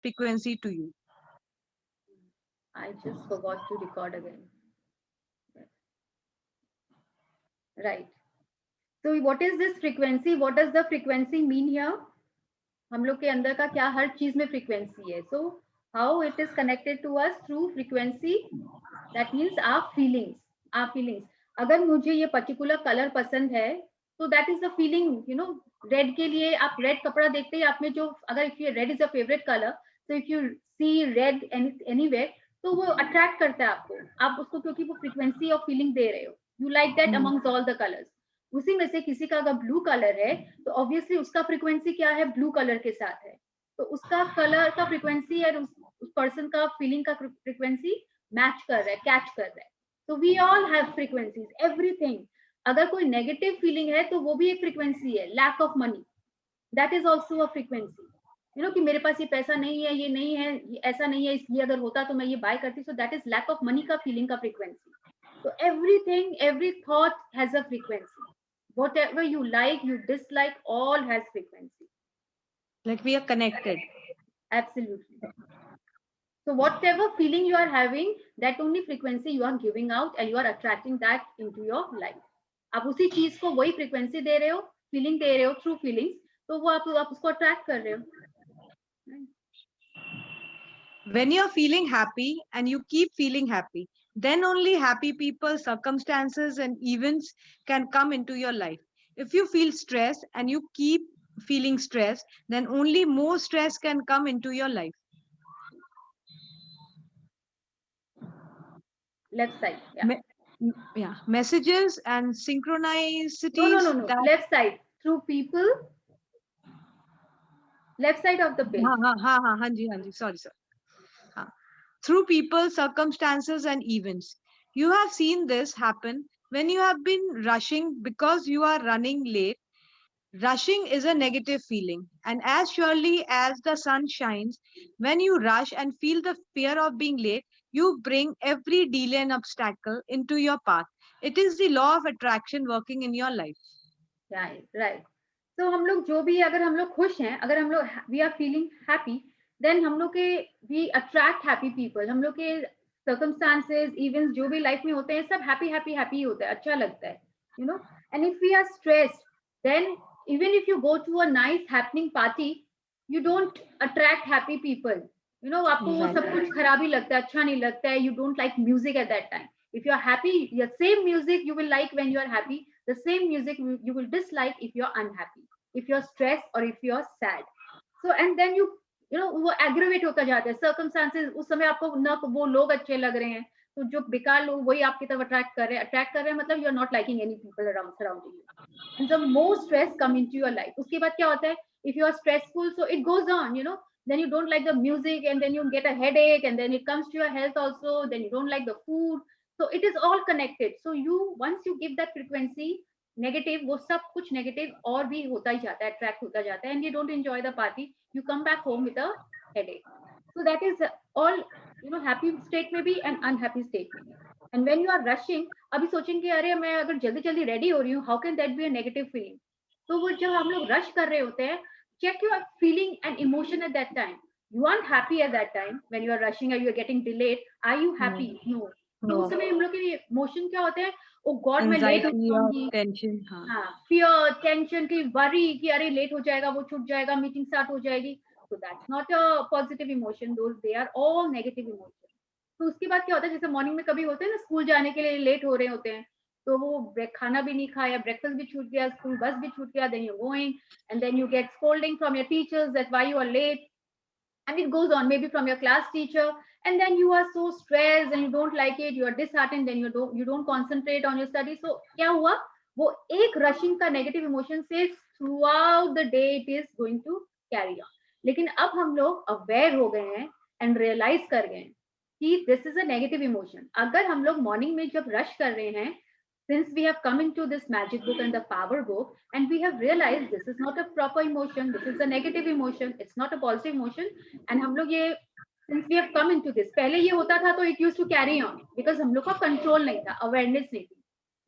frequency to you? I just forgot to record again. Right. So what is this frequency? What does the frequency mean here? हम लोग के अंदर का क्या हर चीज में frequency है. So how it is connected to us through frequency? That means our feelings. Our feelings. अगर मुझे ये particular color पसंद है, तो that is the feeling. You know, red के लिए आप red कपड़ा देखते ही आप में जो अगर if red is a favorite color, so if you see red anywhere, तो वो attract करता है आपको. आप उसको क्योंकि वो frequency of feeling दे रहे हो. You like that amongst all the colors. उसी में से किसी का अगर ब्लू कलर है तो ऑब्वियसली उसका फ्रीक्वेंसी क्या है, ब्लू कलर के साथ है, तो उसका कलर का फ्रीक्वेंसी और उस पर्सन का फीलिंग का फ्रीक्वेंसी मैच कर रहा है, कैच कर रहा है. तो we all have frequencies, everything. अगर कोई नेगेटिव फीलिंग है तो वो भी एक फ्रीक्वेंसी है. Lack of money, that is also a frequency. You know कि मेरे पास ये पैसा नहीं है, ये नहीं है, ये ऐसा नहीं है, ये अगर होता तो मैं ये बाय करती. So that is lack of money का फीलिंग का frequency. So everything, every thought has a frequency. Whatever you like, you dislike, all has frequency. Like we are connected. Absolutely. So whatever feeling you are having, that only frequency you are giving out and you are attracting that into your life. आप उसी चीज को वही frequency दे रहे हो, feeling दे रहे हो through feelings, तो वो आप उसको attract कर रहे हो. When you're feeling happy and you keep feeling happy, then only happy people, circumstances, and events can come into your life. If you feel stress and you keep feeling stress, then only more stress can come into your life. Left side, yeah. Yeah, messages and synchronicities. No. Left side, through people. Left side of the page. Sorry. Through people, circumstances, and events. You have seen this happen when you have been rushing because you are running late. Rushing is a negative feeling, and as surely as the sun shines, when you rush and feel the fear of being late, you bring every delay and obstacle into your path. It is the law of attraction working in your life. Right. So हम लोग जो भी, अगर हम लोग खुश हैं, अगर हम लोग we are feeling happy, then हम लोग के we attract happy people. हम लोग के circumstances, events जो भी life में होते हैं, सब happy होता है, अच्छा लगता है, you know. And if we are stressed, then even if you go to a nice happening party, you don't attract happy people. You know, आपको वो सब कुछ खराब ही लगता है, अच्छा नहीं लगता है. You don't like music at that time. If you are happy, the same music you will like when you are happy, the same music you will dislike if you're unhappy, if you're stressed or if you're sad. So and then you know वो aggravate होता जाता है. Circumstances उस समय आपको ना वो लोग अच्छे लग रहे हैं, तो जो बेकार लोग वही आपकी तरफ अट्रैक्ट कर रहे हैं, मतलब you are not liking any people around surrounding you, and the more stress come into your life. उसके बाद क्या होता है, if you are stressful, so it goes on, you know, then you don't like the music and then you get a headache and then it comes to your health also, then you don't like the food. So it is all connected. So you, once you give that frequency negative, वो सब कुछ negative और भी होता ही जाता है, attract होता जाता है, and you don't enjoy the party, you come back home with a headache. So that is all, you know, happy state में भी and unhappy state में भी. And when you are rushing, अभी सोचेंगे अरे मैं अगर जल्दी जल्दी रेडी हो रही हूँ, how can that be a negative feeling? तो वो जब हम लोग रश कर रहे होते हैं, check your feeling and emotion at that time. You aren't happy at that time when you are rushing or you are getting delayed. Are you happy? No. तो उस समय हम लोग के इमोशन क्या होते हैं, ओ गॉड मैं लेट हो जाऊंगी, टेंशन, हाँ, फियर, टेंशन की, वरी कि अरे लेट हो जाएगा, वो छूट जाएगा, मीटिंग स्टार्ट हो जाएगी. So that's not a positive emotion. Those, they are all negative emotions. तो उसके बाद क्या होता है, जैसे मॉर्निंग में कभी होते हैं ना, स्कूल जाने के लिए लेट हो रहे होते हैं, तो वो खाना भी नहीं खाया, ब्रेकफास्ट भी छूट गया, स्कूल बस भी छूट गया, then you're going and then you get scolding from your teachers that why you are late, and it goes on, maybe from your class teacher, and then you are so stressed and you don't like it, you are disheartened, then you don't concentrate on your studies. So क्या हुआ, वो एक rushing का negative emotion से throughout the day it is going to carry on. लेकिन अब हम लोग aware हो गए हैं and realize कर गए हैं कि this is a negative emotion. अगर हम लोग morning में जब rush कर रहे हैं, since we have come into this magic book and the power book, and we have realized this is not a proper emotion, this is a negative emotion, it's not a positive emotion, and हम लोग ये, since we have come into this, पहले ये होता था तो it used to carry on because हम लोग का control नहीं था, awareness नहीं थी.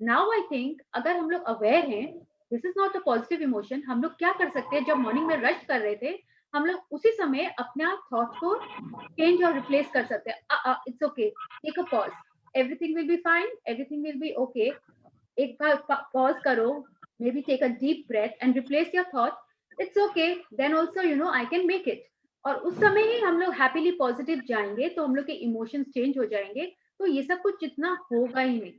Now I think अगर हम लोग aware हैं, this is not a positive emotion, हम लोग क्या कर सकते हैं, जब morning में rush कर रहे थे, हम लोग उसी समय अपने आप थॉट को चेंज और रिप्लेस कर सकते हैं. It's okay, take a pause, everything will be fine, everything will be okay. एक बार पॉज करो, maybe take a deep breath and replace your thought. It's okay, then also I can make it. और उस समय ही हम लोग happily positive जाएंगे तो हम लोग के इमोशंस चेंज हो जाएंगे. तो ये सब कुछ जितना होगा ही नहीं,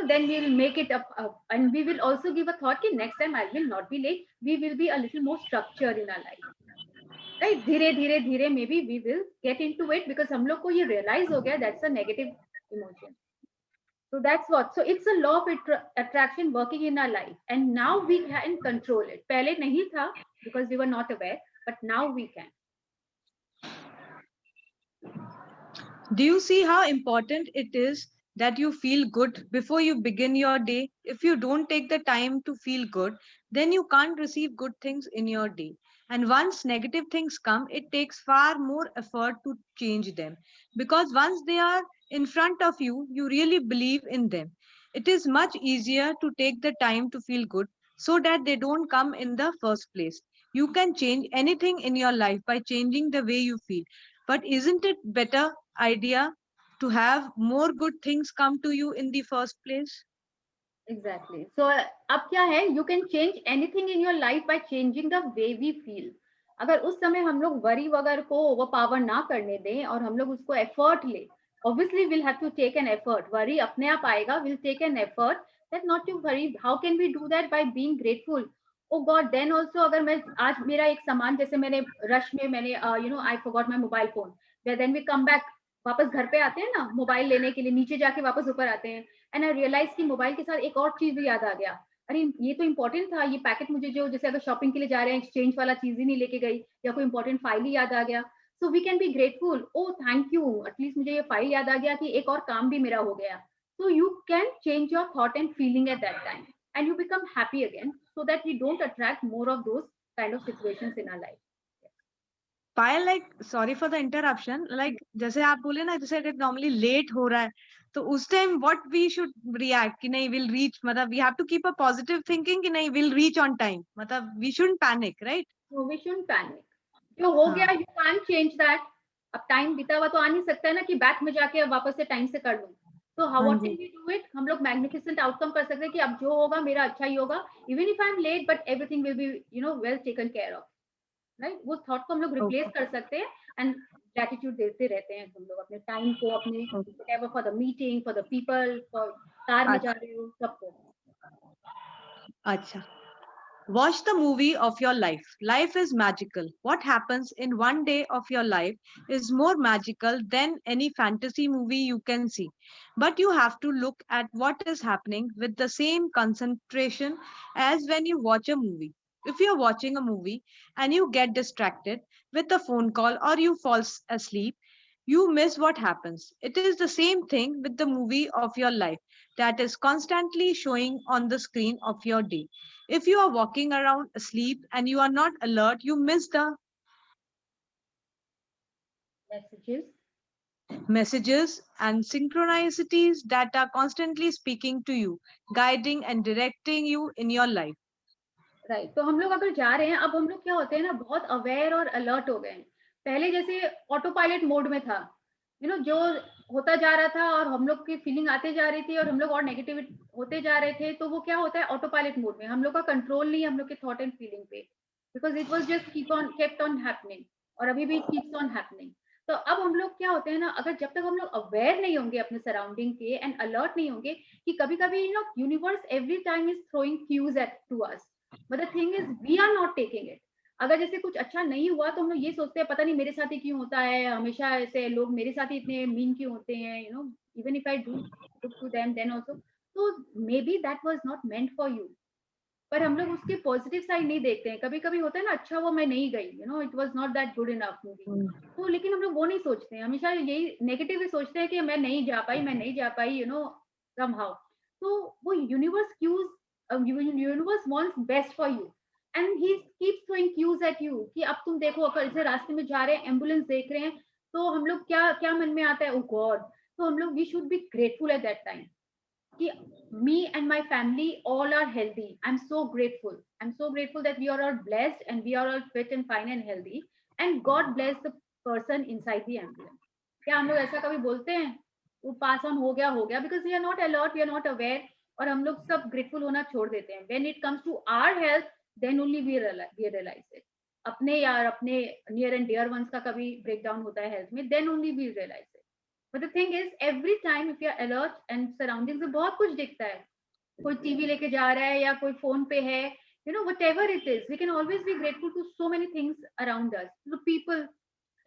then we will make it up, and we will also give a thought कि next time I will not be late. We will be a little more structured in our life, right? धीरे धीरे धीरे maybe we will get into it because हम लोग को ये realize हो गया that's a negative emotion. So that's what. So it's a law of attraction working in our life, and now we can control it. पहले नहीं था because we were not aware, but now we can. Do you see how important it is that you feel good before you begin your day? If you don't take the time to feel good, then you can't receive good things in your day. And once negative things come, it takes far more effort to change them. Because once they are in front of you, you really believe in them. It is much easier to take the time to feel good so that they don't come in the first place. You can change anything in your life by changing the way you feel. But isn't it better idea to have more good things come to you in the first place? Exactly. So अब क्या है, you can change anything in your life by changing the way we feel. अगर उस समय हम लोग worry वगैरह को ओवर पावर ना करने दें और हम लोग उसको एफर्ट ले, obviously we'll have to take an effort. Worry अपने आप आएगा, we'll take an effort that not to worry. How can we do that? By being grateful. Oh God, then also अगर मैं आज मेरा एक सामान, जैसे मैंने रश में मैंने I forgot my mobile phone. Then we come back, वापस घर पे आते हैं ना मोबाइल लेने के लिए, नीचे जाके वापस ऊपर आते हैं. एंड आई रियलाइज कि मोबाइल के साथ एक और चीज भी याद आ गया. अरे ये तो इंपॉर्टेंट था, ये पैकेट मुझे जो, जैसे अगर शॉपिंग के लिए जा रहे हैं, एक्सचेंज वाला चीज ही नहीं लेके गई, या कोई इंपॉर्टेंट फाइल ही याद आ गया. So we can be grateful. Oh thank you, at least मुझे ये फाइल याद आ गया कि एक और काम भी मेरा हो गया. So you can change your thought and feeling at that time, and you become happy again, so that we don't attract more of those kind of situations in our life. Payal, like, sorry for the interruption. Like, जैसे आप बोले ना, जैसे अगर normally late हो रहा है, तो उस time what we should react कि नहीं will reach, मतलब we have to keep a positive thinking कि नहीं will reach on time. मतलब we shouldn't panic, right? So we shouldn't panic. जो हो गया, you can't change that. अब टाइम बीता हुआ तो आ नहीं सकता है ना कि बैक में जाके अब वापस से टाइम से कर लूं. तो how what can we do it? हम लोग मैग्निफिसेंट आउटकम कर सकते हैं कि अब जो होगा मेरा अच्छा ही होगा. Even if I'm late, but everything will be well taken care of. Right? वो थॉट को हम लोग रिप्लेस कर सकते हैं एंड ग्रेटिट्यूड देते रहते हैं हम लोग अपने टाइम को, अपने whatever, for the meeting, for the people, for car में जा रहे हो, सबको. अच्छा. Watch the movie of your life. Life is magical. What happens in one day of your life is more magical than any fantasy movie you can see. But you have to look at what is happening with the same concentration as when you watch a movie. If you're watching a movie and you get distracted with a phone call or you fall asleep, you miss what happens. It is the same thing with the movie of your life that is constantly showing on the screen of your day. If you are walking around asleep and you are not alert, you miss the messages and synchronicities that are constantly speaking to you, guiding and directing you in your life. Right. तो हम लोग अगर जा रहे हैं, अब हम लोग क्या होते हैं ना, बहुत अवेयर और अलर्ट हो गए हैं. पहले जैसे ऑटो पायलट मोड में था, जो होता जा रहा था और हम लोग की फीलिंग आते जा रही थी और हम लोग और नेगेटिव होते जा रहे थे, तो वो क्या होता है ऑटो पायलट मोड में हम लोग का कंट्रोल नहीं है हम लोग के थॉट एंड फीलिंग पे, because it was just kept on happening, और अभी भी कीप्स ऑन हैपनिंग. तो अब हम लोग क्या होते हैं ना, अगर जब तक हम लोग अवेयर नहीं होंगे अपने सराउंडिंग के एंड अलर्ट नहीं होंगे कि कभी कभी universe every time is throwing cues at to us, but the thing is we are not taking it. अगर जैसे कुछ अच्छा नहीं हुआ तो हम लोग ये सोचते हैं पता नहीं मेरे साथ ही क्यों होता है, हमेशा ऐसे लोग मेरे साथ ही इतने मीन क्यों होते हैं, even if I do good to them then also, तो maybe that was not meant for you. पर हम लोग उसके पॉजिटिव साइड नहीं देखते हैं. कभी कभी होता है ना, अच्छा वो मैं नहीं गई, it was not that good enough movie, तो लेकिन हम लोग वो नहीं सोचते हैं, हमेशा यही नेगेटिव ही सोचते हैं कि मैं नहीं जा पाई समहाउ. तो वो universe universe wants best for you, and he keeps throwing cues at you कि अब तुम देखो, अगर जैसे रास्ते में जा रहे हैं, एम्बुलेंस देख रहे हैं, तो हम लोग क्या क्या मन में आता है, ओ गॉड. तो हम लोग we should be grateful at that time. कि me and my family all are healthy. I'm so grateful. I'm so grateful that we are all blessed and we are all fit and fine and healthy. And God bless the person inside the ambulance. क्या हम लोग ऐसा कभी बोलते हैं? वो pass on हो गया, because we are not alert, we are not aware, और हम लोग सब grateful होना छोड़ देते हैं. When it comes to our health, then only we realize it. अपने यार अपने near and dear ones का कभी breakdown होता है health में, then only we realize it. But the thing is, every time if you are alert and surroundings में बहुत कुछ दिखता है, कोई टीवी लेके जा रहा है या कोई फोन पे है, you know, whatever it is, we can always be grateful to so many things around us. The people,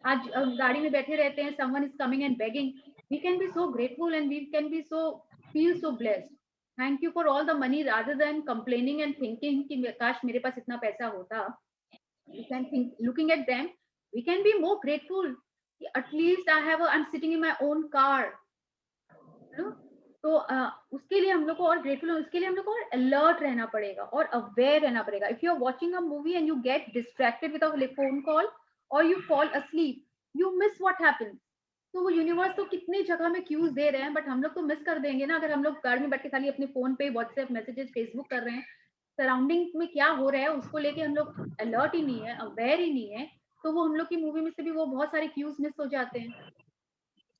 आज गाड़ी में बैठे रहते हैं, someone is coming and begging, we can be so grateful and we can be so feel so blessed. Thank you for all the money rather than complaining and thinking कि काश मेरे पास इतना पैसा होता. You can think, looking at them, we can be more grateful. At least I'm sitting in my own car. You know? तो उसके लिए हम लोग को और ग्रेटफुल, उसके लिए हम लोग को और अलर्ट रहना पड़ेगा और अवेयर रहना पड़ेगा. If you are watching a movie and you get distracted with a phone call और you fall asleep, you miss what happens. तो वो यूनिवर्स तो कितनी जगह में क्यूज दे रहे हैं, बट हम लोग तो मिस कर देंगे ना अगर हम लोग गाड़ी में बैठ के खाली अपने फोन पे व्हाट्सएप मैसेजेस फेसबुक कर रहे हैं. सराउंडिंग में क्या हो रहा है उसको लेके हम लोग अलर्ट ही नहीं है, अवेयर ही नहीं है, तो वो हम लोग की मूवी में से भी वो बहुत सारे क्यूज मिस हो जाते हैं.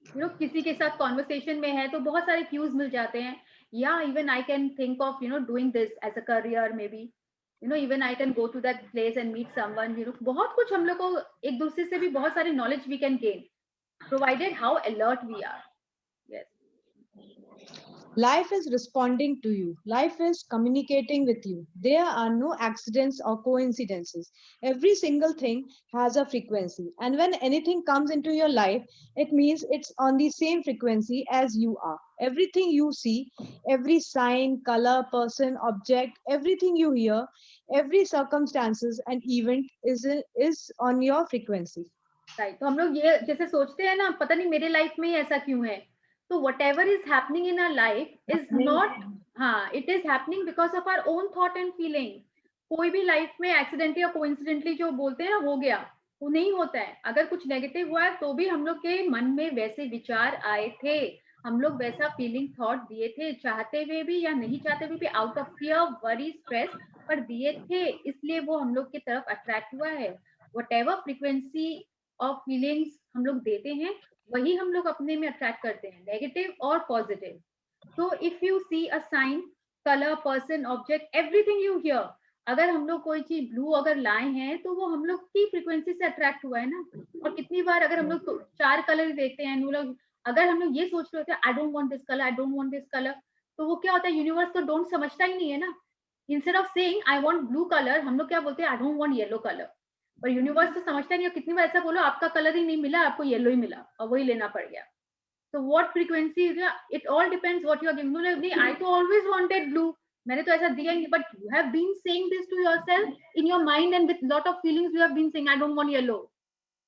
यू नो, किसी के साथ कॉन्वर्सेशन में है तो बहुत सारे क्यूज मिल जाते हैं. या even I can think of doing this as a career, maybe even I can go to that place and meet someone. बहुत कुछ हम लोग को एक दूसरे से भी बहुत सारे knowledge we can gain, provided how alert we are. Yes. Life is responding to you. Life is communicating with you. There are no accidents or coincidences. Every single thing has a frequency. And when anything comes into your life, it means it's on the same frequency as you are. Everything you see, every sign, color, person, object, everything you hear, every circumstances and event is on your frequency. Right. तो हम लोग ये जैसे सोचते हैं ना, पता नहीं मेरे लाइफ में ऐसा क्यों है. तो whatever is happening in our life is not, हाँ, it is happening because of our own thought and feeling. कोई भी लाइफ में एक्सीडेंटली या कोइंसिडेंटली जो बोलते हैं ना हो गया, वो नहीं होता है. अगर कुछ नेगेटिव हुआ है तो भी हम लोग के मन में वैसे विचार आए थे, हम लोग वैसा फीलिंग थॉट दिए थे, चाहते हुए भी या नहीं चाहते हुए भी, out of fear, worry, stress, पर दिए थे, इसलिए वो हम लोग की तरफ अट्रैक्ट हुआ है. whatever frequency ऑफ फीलिंग्स हम लोग देते हैं वही हम लोग अपने में अट्रैक्ट करते हैं, नेगेटिव और पॉजिटिव. तो if you see a sign, colour, person, object, everything you hear, अगर हम लोग कोई चीज ब्लू अगर लाए हैं तो वो हम लोग की फ्रीक्वेंसी से अट्रैक्ट हुआ है ना. और कितनी बार अगर हम लोग 4 कलर देखते हैं, वो लोग अगर हम लोग ये सोच रहे होते हैं आई don't want this colour, I don't want this colour, तो वो क्या होता है, यूनिवर्स तो डोंट समझता ही नहीं है ना. Instead of saying I want blue colour, हम लोग क्या बोलते हैं, आई डोंट वांट येलो कलर. और यूनिवर्स तो समझता नहीं है, कितनी बार ऐसा बोलो आपका कलर ही नहीं मिला, आपको येलो ही मिला और वही लेना पड़ गया. तो what frequency, it all depends what you are giving. नहीं, आई तो ऑलवेज वांटेड ब्लू, मैंने तो ऐसा दिया नहीं, but you have been saying this to yourself in your mind and with lot of feelings you have been saying I don't want yellow.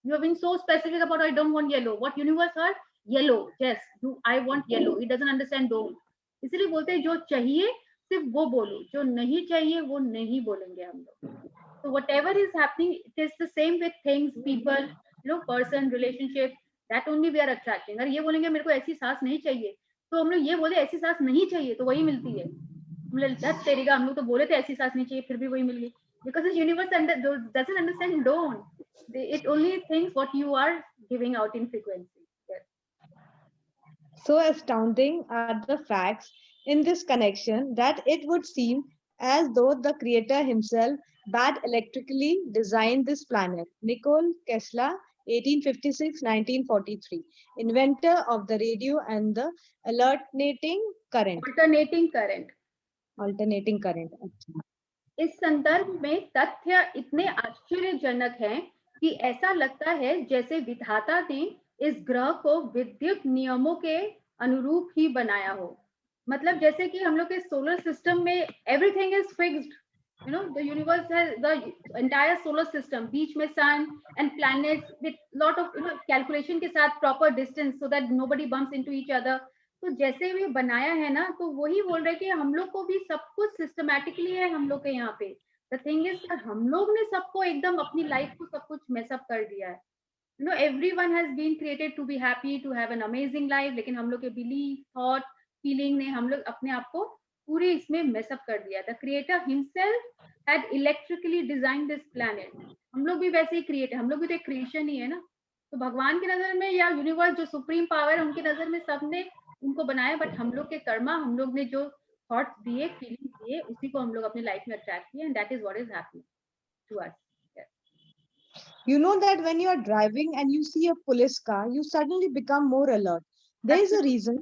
You have been so specific about I don't want yellow. What universe heard? Yellow. Yes, I want yellow. It doesn't understand don't. इसलिए बोलते हैं जो चाहिए सिर्फ वो बोलो, जो नहीं चाहिए वो नहीं बोलेंगे हम लोग. So whatever is happening, it is the same with things, people, person, relationship. That only we are attracting. अगर ये बोलेंगे मेरे को ऐसी सास नहीं चाहिए, तो हम लोग ये बोले ऐसी सास नहीं चाहिए तो वही मिलती है. हम लोग तेरीगा, हम लोग तो बोले थे ऐसी सास नहीं चाहिए, फिर भी वही मिल गई. Because the universe doesn't understand don't. It only thinks what you are giving out in frequency. Yes. So astounding are the facts in this connection that it would seem as though the creator himself had electrically designed this planet. Nikola Tesla, 1856-1943, inventor of the radio and the alternating current. Alternating current. इस संदर्भ में तथ्य इतने आश्चर्यजनक हैं कि ऐसा लगता है जैसे विधाता ने इस ग्रह को विद्युत नियमों के अनुरूप ही बनाया हो. मतलब जैसे कि हम लोग के सोलर सिस्टम में everything is fixed. the universe has the entire solar system, बीच में sun and planets with lot of calculation के साथ proper distance so that nobody bumps into each other. तो जैसे भी बनाया है ना, तो वही बोल रहे कि हम लोग को भी सब कुछ सिस्टमैटिकली है हम लोग के यहाँ पे. द थिंग इज हम लोग ने सबको एकदम अपनी लाइफ को सब कुछ मेसअप कर दिया है. everyone has been created to be happy, to have an amazing life, लेकिन हम लोग के बिलीफ, थॉट, फीलिंग ने हम लोग अपने आप को पूरे इसमें मेसअप कर दिया. The creator himself had electrically design this planet. हम लोग भी वैसे ही क्रिएट है, हम लोग भी तो एक क्रिएशन ही है ना. तो भगवान की नजर में या यूनिवर्स जो सुप्रीम पावर है उनकी नजर में सबने उनको बनाया, बट हम लोग के कर्मा, हम लोग ने जो थॉट्स दिए, फीलिंग्स दिए, उसी को हम लोग अपने लाइफ में अट्रैक्ट किए, and that is what is happening to us. You know that when you are driving and you see a police car, you suddenly become more alert. There is a reason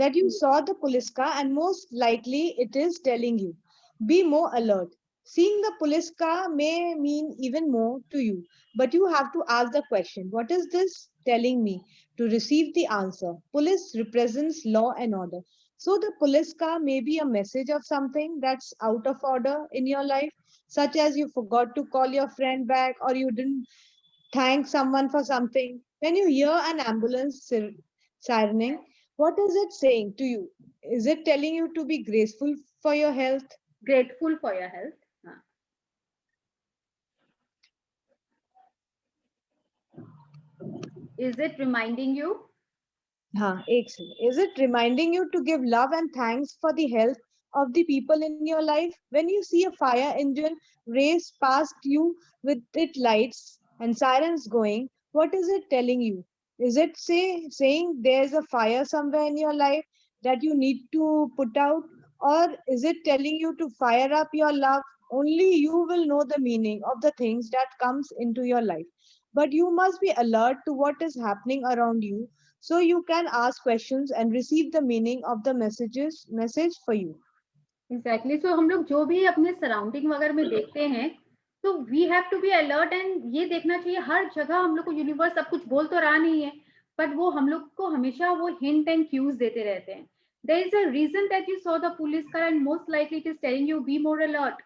that you saw the police car, and most likely it is telling you, be more alert. Seeing the police car may mean even more to you, but you have to ask the question, what is this telling me? To receive the answer. Police represents law and order. So the police car may be a message of something that's out of order in your life, such as you forgot to call your friend back or you didn't thank someone for something. When you hear an ambulance sirening, what is it saying to you? Is it telling you to be graceful for your health? Grateful for your health. Is it reminding you? Is it reminding you to give love and thanks for the health of the people in your life? When you see a fire engine race past you with its lights and sirens going, what is it telling you? Is it saying there's a fire somewhere in your life that you need to put out? Or is it telling you to fire up your love? Only you will know the meaning of the things that comes into your life. But you must be alert to what is happening around you so you can ask questions and receive the meaning of the message for you. Exactly. So हम लोग जो भी अपने surrounding वगैरह में देखते हैं, तो we have to be alert, and ये देखना चाहिए हर जगह हम लोग को यूनिवर्स सब कुछ बोल तो रहा नहीं है, बट वो हम लोग को हमेशा वो हिंट एंड क्यूज देते रहते हैं. There is a reason that you saw the police car, and most likely it is telling you be more alert.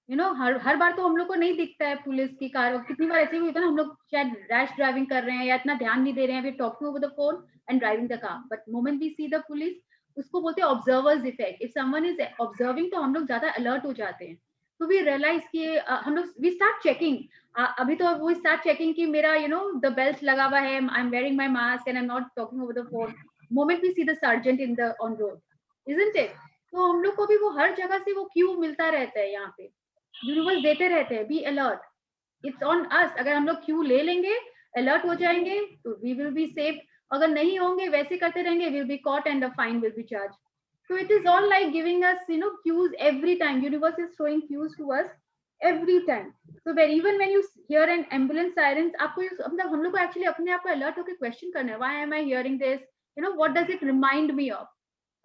You know, हर बार तो हम लोग को नहीं दिखता है पुलिस की कार. कितनी बार ऐसे भी होता है ना, हम लोग शायद रैश ड्राइविंग कर रहे हैं या इतना ध्यान नहीं दे रहे हैं, we talking over the phone and driving the car, but moment we see the police, उसको बोलते हैं observers effect. If someone is observing तो हम लोग ज्यादा अलर्ट हो जाते हैं. तो वी रियलाइज कि हम लोग वी स्टार्ट चेकिंग. अभी तो वो स्टार्ट चेकिंग कि मेरा यू नो द बेल्ट लगा हुआ है, I am wearing my mask and I am not talking over the phone. Moment we see the sergeant in the on road, isn't it? तो हम लोग को भी वो हर जगह से वो क्यू मिलता रहता है. यहाँ पे यूनिवर्स देते रहते हैं, be alert, it's on us. अगर हम लोग क्यू ले लेंगे, अलर्ट हो जाएंगे, तो वी विल बी सेफ. अगर नहीं होंगे, वैसे करते रहेंगे, will be caught and a fine will be charge. So it is all like giving us, you know, cues every time. Universe is throwing cues to us every time. So when you hear an ambulance sirens, आपको मतलब हम लोग को actually अपने आप को alert होकर question करना है. Why am I hearing this? You know, what does it remind me of?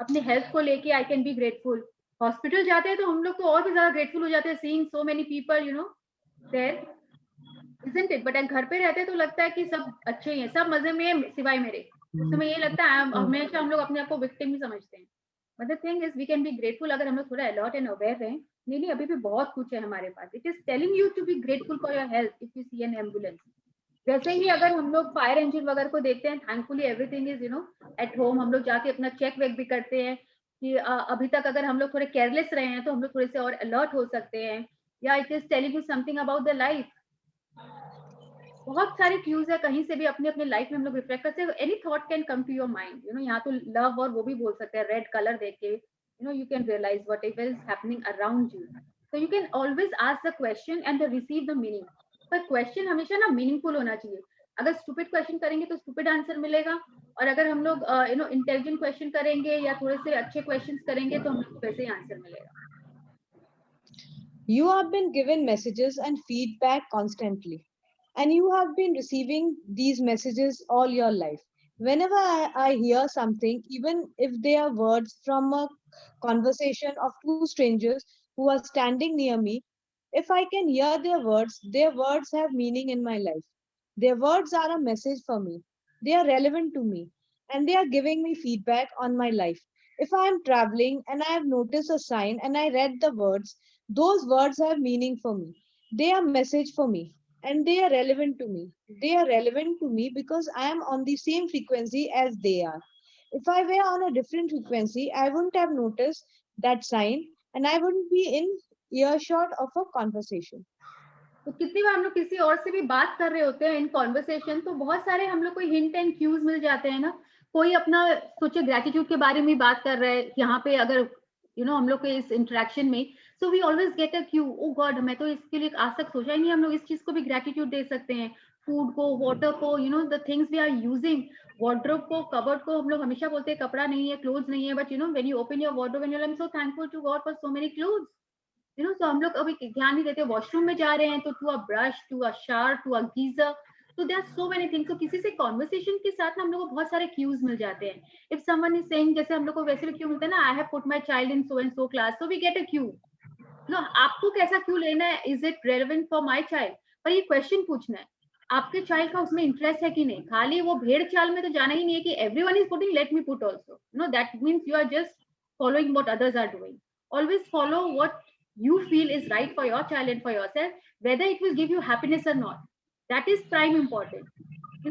अपने health को लेके I can be grateful. Hospital जाते हैं तो हम लोग तो और भी ज्यादा grateful हो जाते हैं, seeing so many people, you know, there, isn't it? But घर पे रहते हैं तो लगता है कि सब अच्छे ही हैं, सब मजे में है सिवाय मेरे. तो मैं ये लगता है हमेशा हम लोग अपने आप को victim ही समझते हैं. But the thing is, we can be grateful अगर हम लोग थोड़ा alert and aware रहें. नहीं, अभी भी बहुत कुछ है हमारे पास. It is telling you to be grateful for your health if you see an ambulance. वैसे ही अगर हम लोग फायर इंजन वगैरह को देखते हैं, thankfully everything is you know at home. हम लोग जाके अपना चेक वेक भी करते हैं कि अभी तक अगर हम लोग थोड़े केयरलेस रहे हैं तो हम लोग थोड़े से और अलर्ट हो सकते हैं. या it is telling you something about the life. बहुत सारे क्यूज है, कहीं से भी अपने अपने लाइफ में हम लोग रिफ्लेक्ट करते हैं. Any thought can come to your mind. You know, यहाँ तो लव और वो भी बोल सकते हैं. रेड कलर देख के you know you can realise whatever is happening around you. So you can always ask the question and receive the meaning. पर क्वेश्चन हमेशा ना मीनिंगफुल होना चाहिए. अगर स्टूपिड क्वेश्चन करेंगे तो स्टूपिड आंसर मिलेगा, और अगर हम लोग यू नो इंटेलिजेंट क्वेश्चन करेंगे या थोड़े से अच्छे क्वेश्चन करेंगे तो हम लोग वैसे ही आंसर मिलेगा. You have been given messages and feedback constantly, and you have been receiving these messages all your life. Whenever I hear something, even if they are words from a conversation of two strangers who are standing near me, if I can hear their words have meaning in my life. Their words are a message for me. They are relevant to me, and they are giving me feedback on my life. If I am traveling and I have noticed a sign and I read the words, those words have meaning for me. They are message for me, and they are relevant to me. They are relevant to me because I am on the same frequency as they are. If I were on a different frequency, I wouldn't have noticed that sign and I wouldn't be in earshot of a conversation. तो कितनी बार हम लोग किसी और से भी बात कर रहे होते हैं इन कॉन्वर्सेशन, तो बहुत सारे हम लोग को हिंट एंड क्यूज मिल जाते हैं ना. कोई अपना सोचे ग्रेटिट्यूड के बारे में बात कर रहा है यहाँ पे, अगर हम लोग के इस इंटरेक्शन में, so we always get a cue, oh god मैं तो इसके लिए आज तक सोचा ही नहीं, हम लोग इस चीज को भी ग्रेटिट्यूड दे सकते हैं, फूड को, वाटर को, the things we are using, wardrobe को, कबर्ड को। हम लोग हमेशा बोलते हैं कपड़ा नहीं है, क्लोथ्स नहीं है, but when you open your wardrobe and you are, I am so thankful to god for so many clothes, तो हम लोग अभी ध्यान नहीं देते, वॉशरूम में जा रहे हैं तो to a brush, to a shower, to a geyser, तो there are so many things. तो किसी से कॉन्वर्सेशन के साथ ना हम लोग को बहुत सारे क्यूज मिल जाते हैं। इफ समवन इज सेइंग, जैसे हम लोग को वैसे भी क्यू मिलता है ना, I have put my child in so and so class, so we get a cue. आपको कैसा क्यू लेना है, is it relevant for my child, पर ये क्वेश्चन पूछना है आपके चाइल्ड का उसमें इंटरेस्ट है कि नहीं। खाली वो भेड़ चाल में तो जाना ही नहीं है कि everyone is putting, let me put also, that means you are just following what others are doing. Always follow what you feel is right for your child and for yourself, whether it will give you happiness or not. That is prime important.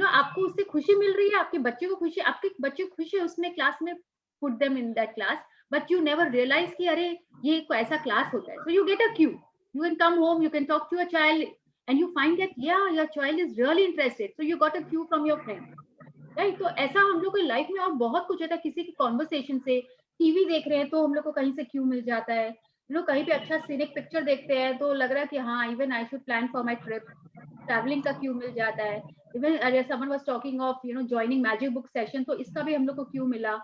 आपको उससे खुशी मिल रही है, आपके बच्चे को खुशी, आपके बच्चे को खुशी है उसमें क्लास में, put them in that class, but you never realize कि अरे ये कोई ऐसा क्लास होता है. So you get a cue. You can come home, you can talk to your child, and you find that yeah, your child is really interested. So you got a cue from your friend. Right, तो ऐसा हम लोग को life में और बहुत कुछ होता है, किसी की कॉन्वर्सेशन से, टीवी देख रहे हैं तो हम लोग को कहीं से क्यू मिल जाता है, कहीं पे अच्छा सीनिक पिक्चर देखते हैं तो लग रहा है कि हाँ even I should plan for my trip, travelling का क्यू मिल जाता है। Even someone was talking of joining magic book session, तो इसका भी हम लोग को क्यू मिला,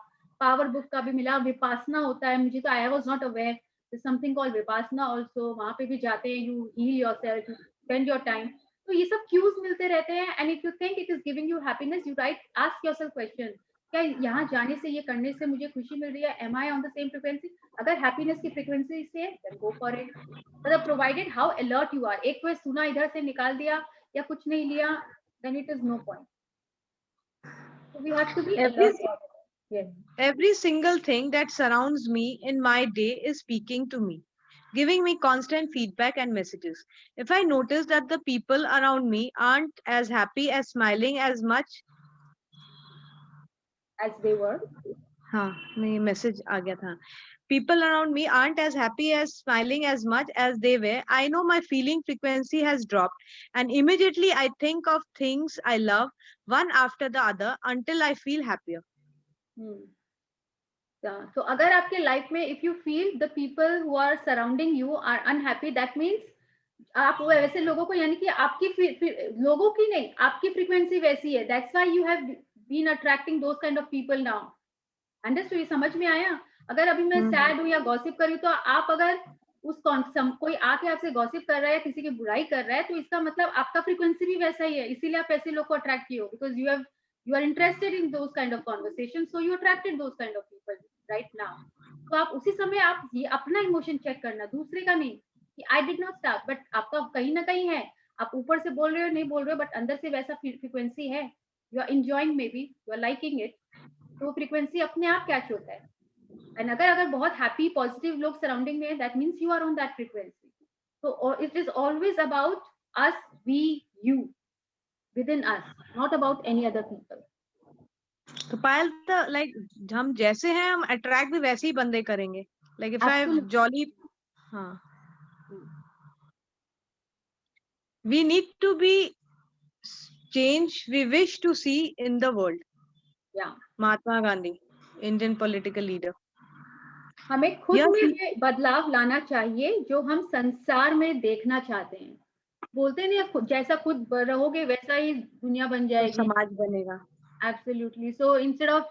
पावर बुक का भी मिला, विपासना होता है, मुझे तो I was not aware something called Vipassana also, वहां पे भी जाते हैं, you heal yourself, spend your time. तो ये सब क्यूज मिलते रहते हैं, and if you think it is giving you happiness, you right, ask yourself question, क्या यहाँ जाने से, ये करने से मुझे खुशी मिल रही है, am I on the same frequency? अगर हैप्पीनेस की फ्रीक्वेंसी से है, देन गो फॉर इट, मतलब provided how alert you are. एक क्वेश्चन सुना, इधर से निकाल दिया या कुछ नहीं लिया, then it is no point. So we have to be alert. Yes. Every single thing that surrounds me in my day is speaking to me, giving me constant feedback and messages. If I notice that the people around me aren't as happy as smiling as much, As they were. हाँ, मैं message आ गया था. People around me aren't as happy as smiling as much as they were, I know my feeling frequency has dropped, and immediately I think of things I love one after the other until I feel happier. So अगर आपके life में if you feel the people who are surrounding you are unhappy, that means आप वो वैसे लोगों को, यानी कि आपकी लोगों की नहीं, आपकी फ्रीक्वेंसी वैसी है, that's why you have been attracting those kind of people now. Understood? ये समझ में आया? अगर अभी मैं सैड हूँ या गॉसिप कर रही हूँ, तो आप अगर कोई आके आपसे गॉसिप कर रहा है, किसी की बुराई कर रहा है, तो इसका मतलब आपका फ्रीक्वेंसी भी वैसा ही है, इसीलिए आप ऐसे लोग को अट्रैक्ट किए हो, because you are interested in those kind of conversations, so you attracted those kind of people right now. तो आप उसी समय आप ये अपना इमोशन चेक करना, दूसरे का नहीं, कि I did not start, but आपका कहीं ना कहीं है, आप ऊपर से बोल रहे हो नहीं बोल रहे हो, बट अंदर से वैसा फ्रीक्वेंसी है, you are enjoying, maybe you are liking it, तो फ्रीक्वेंसी अपने आप कैच होता है। एंड अगर बहुत हैप्पी पॉजिटिव लोग सराउंडिंग में है, that means you are on that frequency. तो it is always about us, we, you, within us, not about any other people. तो पायल, लाइक हम जैसे हैं, हम अट्रैक्ट भी वैसे ही बंदे करेंगे, लाइक इफ आई जॉली, हाँ, we need to be change we wish to see in the world. Yeah. Mahatma Gandhi, Indian political leader. हमें खुद में बदलाव लाना चाहिए जो हम संसार में देखना चाहते हैं। बोलते नहीं, जैसा खुद रहोगे वैसा ही दुनिया बन जाएगी, तो समाज बनेगा। Absolutely. So instead of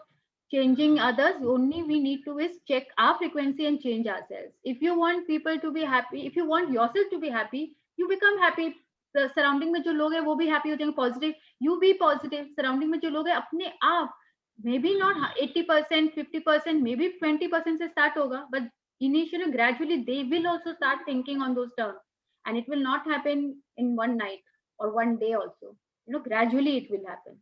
changing others, only we need to is check our frequency and change ourselves. If you want people to be happy, if you want yourself to be happy, you become happy. The surrounding में जो लोग हैं वो भी happy हो जाएंगे, positive. You be positive. Surrounding में जो लोग हैं अपने आप, maybe not 80%, 50%, maybe 20% से start होगा, but initially, gradually, they will also start thinking on those terms, and it will not happen in one night or one day. Also, gradually it will happen.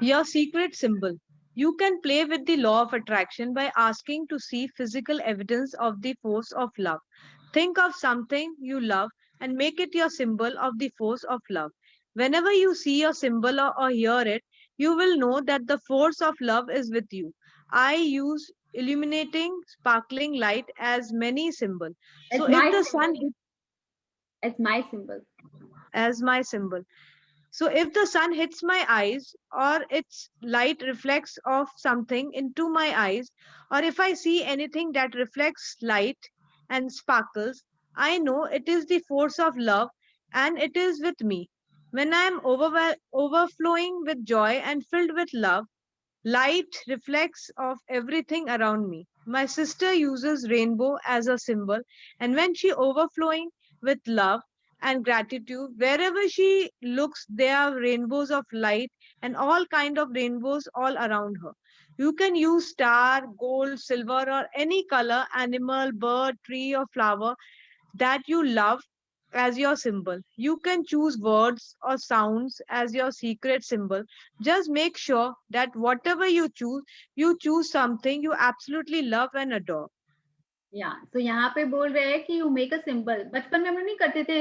Your secret symbol. You can play with the law of attraction by asking to see physical evidence of the force of love. Think of something you love and make it your symbol of the force of love. Whenever you see your symbol or hear it, you will know that the force of love is with you. I use illuminating sparkling light as many symbol. So if the sun hits as my symbol, as my symbol. So if the sun hits my eyes, or its light reflects off something into my eyes, or if I see anything that reflects light and sparkles, I know it is the force of love and it is with me. When I am overflowing with joy and filled with love, light reflects of everything around me. My sister uses rainbow as a symbol, and when she overflowing with love and gratitude, wherever she looks, there are rainbows of light and all kind of rainbows all around her. You can use star, gold, silver, or any color, animal, bird, tree, or flower that you love as your symbol. You can choose words or sounds as your secret symbol. Just make sure that whatever you choose something you absolutely love and adore. या तो यहाँ पे बोल रहे हैं कि you make a symbol. बचपन में हम लोग नहीं करते थे,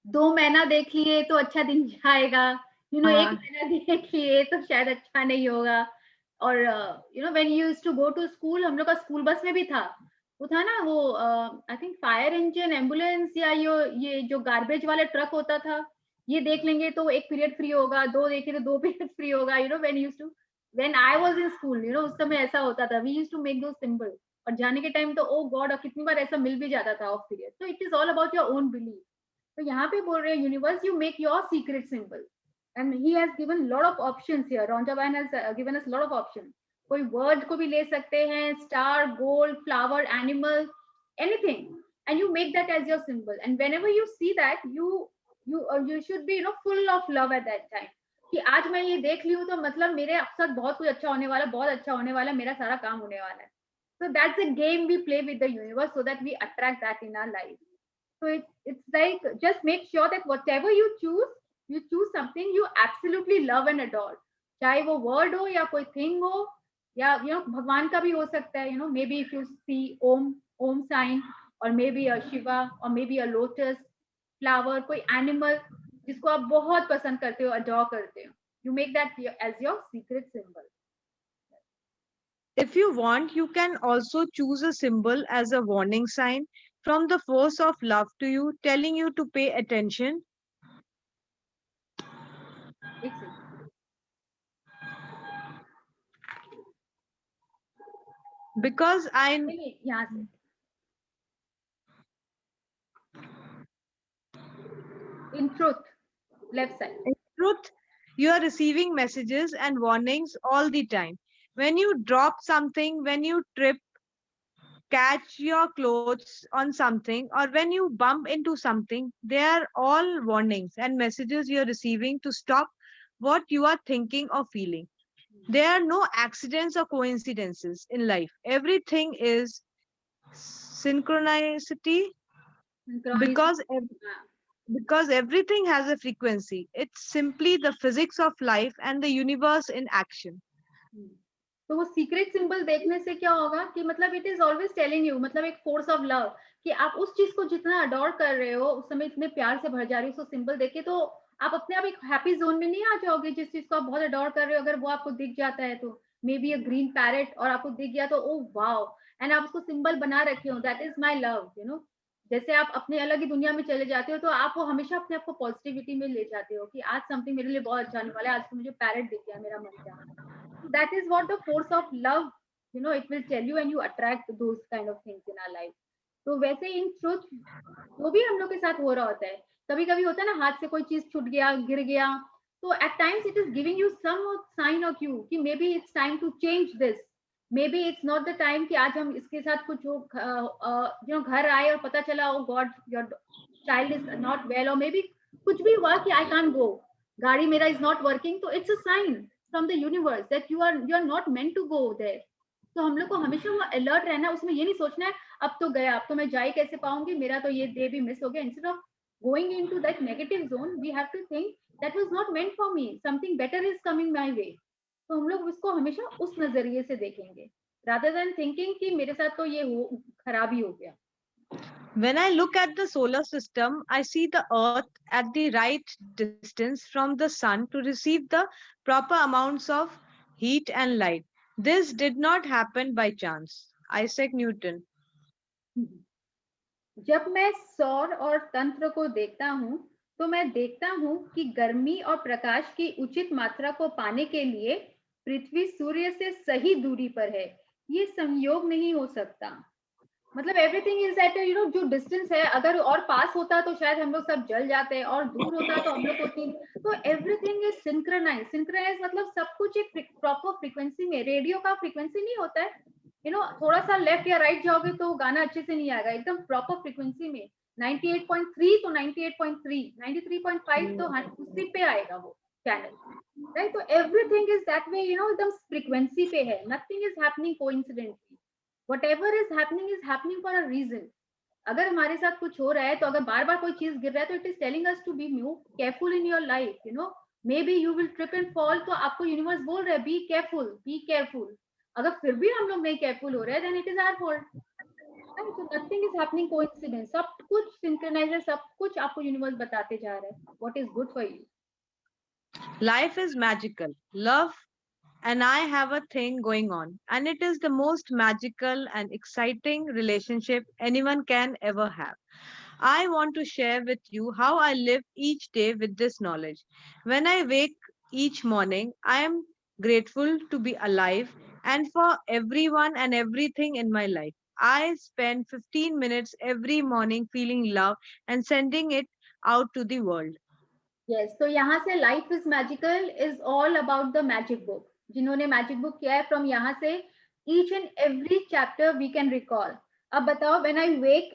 2 महीना देख लिए तो अच्छा दिन जाएगा, यू नो 1 हाँ, महीना देख लिए तो शायद अच्छा नहीं होगा. और you know when you used to go to school, हम लोग का स्कूल बस में भी था. वो था ना वो I think fire engine, ambulance या ये जो गार्बेज वाला ट्रक होता था, ये देख लेंगे तो 1 पीरियड फ्री होगा, 2 देखें तो 2 पीरियड फ्री होगा. You know when I was in school, you know उस समय ऐसा होता था. We used to make those symbol. और जाने के टाइम तो ओ गॉड, और कितनी बार ऐसा मिल भी जाता था ऑफ पीरियड. तो it is all about your own belief. तो यहाँ पे बोल रहे हैं universe, you make your secret symbol. And he has given lot of options here. रॉन्जावान has given us lot of option. कोई वर्ड को भी ले सकते हैं, star, gold, flower, animal, anything, and you make that as your symbol. And whenever you see that, you should be, you know, full of love at that time. कि आज मैं ये देख ली हूँ तो मतलब मेरे साथ बहुत कुछ अच्छा होने वाला, बहुत अच्छा होने वाला, मेरा सारा काम होने वाला है. So that's a game we play with the universe so that we attract that in our life. So it's like, just make sure that whatever you choose something you absolutely love and adore. चाहे वो word हो या कोई thing हो, या you know भगवान का भी हो सकता है. You know, maybe if you see om sign, or maybe a Shiva, or maybe a lotus flower, कोई animal जिसको आप बहुत पसंद करते हो, adore करते हो, you make that as your secret symbol. if you want, you can also choose a symbol as a warning sign from the force of love to you, telling you to pay attention. एक second. Because यहाँ से in truth, left side. in truth, you are receiving messages and warnings all the time. When you drop something, when you trip, catch your clothes on something, or when you bump into something, they are all warnings and messages you're receiving to stop what you are thinking or feeling. There are no accidents or coincidences in life. Everything is synchronicity because because everything has a frequency. It's simply the physics of life and the universe in action. तो वो secret symbol देखने से क्या होगा कि मतलब it is always telling you, मतलब एक फोर्स ऑफ लव, कि आप उस चीज को जितना अडोर कर रहे हो, उस समय इतने प्यार से भर जा रही हो, उसको सिंबल देखे तो आप अपने आप एक हैप्पी जोन में नहीं आ जाओगे. जिस चीज को आप बहुत अडोर कर रहे हो, अगर वो आपको दिख जाता है, तो may be a green parrot, और आपको दिख गया तो ओ वाओ, एंड आप उसको सिंबल बना रखे हो, that is my love. You know, जैसे आप अपने अलग ही दुनिया में चले जाते हो, तो आप वो हमेशा अपने आप को पॉजिटिविटी में ले जाते हो कि आज समथिंग मेरे लिए बहुत अच्छा होने वाला है, आज तो मुझे पैरेट दिख गया, मेरा मन चाह. That is what the force of love, you know, it will tell you, and you attract those kind of things in our life. तो वैसे इन ट्रुथ वो भी हम लोग के साथ हो रहा होता है. कभी कभी होता है ना, हाथ से कोई चीज छूट गया, गिर गया, तो at times it is giving you some sign of you कि maybe it's time to change this. Maybe it's not the time कि आज हम इसके साथ कुछ हो, यू नो घर आए और पता चला oh God your child is not well, और मे बी कुछ भी हुआ कि आई कांट गो, गाड़ी मेरा is not working, so it's a sign from the universe that you are not meant to go there. तो हम लोग को हमेशा वो अलर्ट रहना है, उसमें ये नहीं सोचना है अब तो गया, अब तो मैं जा ही कैसे पाऊंगी, मेरा तो ये डे भी मिस हो गया. Instead of going into that negative zone, we have to think that was not meant for me, something better is coming my way. तो हम लोग उसको हमेशा उस नजरिए से देखेंगे, rather than thinking कि मेरे साथ तो ये खराब ही हो गया. When I look at the solar system, I see the Earth at the right distance from the sun to receive the proper amounts of heat and light. This did not happen by chance. Isaac Newton. जब मैं सौर और तंत्र को देखता हूँ तो मैं देखता हूँ कि गर्मी और प्रकाश की उचित मात्रा को पाने के लिए पृथ्वी सूर्य से सही दूरी पर है। ये संयोग नहीं हो सकता। मतलब एवरीथिंग इज एट जो डिस्टेंस है, अगर और पास होता तो शायद हम लोग सब जल जाते, और दूर होता तो हम लोग को तो एवरीथिंग इज सिंक्रोनाइज। सिंक्रोनाइज मतलब सब कुछ एक प्रॉपर फ्रीक्वेंसी में। रेडियो का फ्रीक्वेंसी नहीं होता है, थोड़ा सा लेफ्ट या राइट जाओगे तो गाना अच्छे से नहीं आएगा। एकदम प्रॉपर फ्रीक्वेंसी में 98.3 तो 98.3, 93.5 तो उसी पे आएगा वो चैनल, राइट। तो एवरीथिंग इज दैट वे, एकदम फ्रीक्वेंसी पे है। Nothing is happening coincidentally, whatever is happening for a reason. अगर हमारे साथ कुछ हो रहा है, तो अगर बार बार कोई चीज गिर रहा है, तो it is telling us to be careful in your life. Maybe you will trip and fall, तो आपको यूनिवर्स बोल रहा है बी केयरफुल, बी केयरफुल। अगर फिर भी हम लोग नहीं केयरफुल हो रहे हैं, then it is our fault. So nothing is happening coincidence. सब कुछ synchronize है, सब कुछ आपको यूनिवर्स बताते जा रहा है what is good for you. Life is magical. Love and I have a thing going on, and it is the most magical and exciting relationship anyone can ever have. I want to share with you how I live each day with this knowledge. When I wake each morning, I am grateful to be alive and for everyone and everything in my life. I spend 15 minutes every morning feeling love and sending it out to the world. Yes, तो यहाँ से life is magical is all about the magic book. जिन्होंने magic book किया है, from यहाँ से each and every chapter we can recall. अब बताओ, when I wake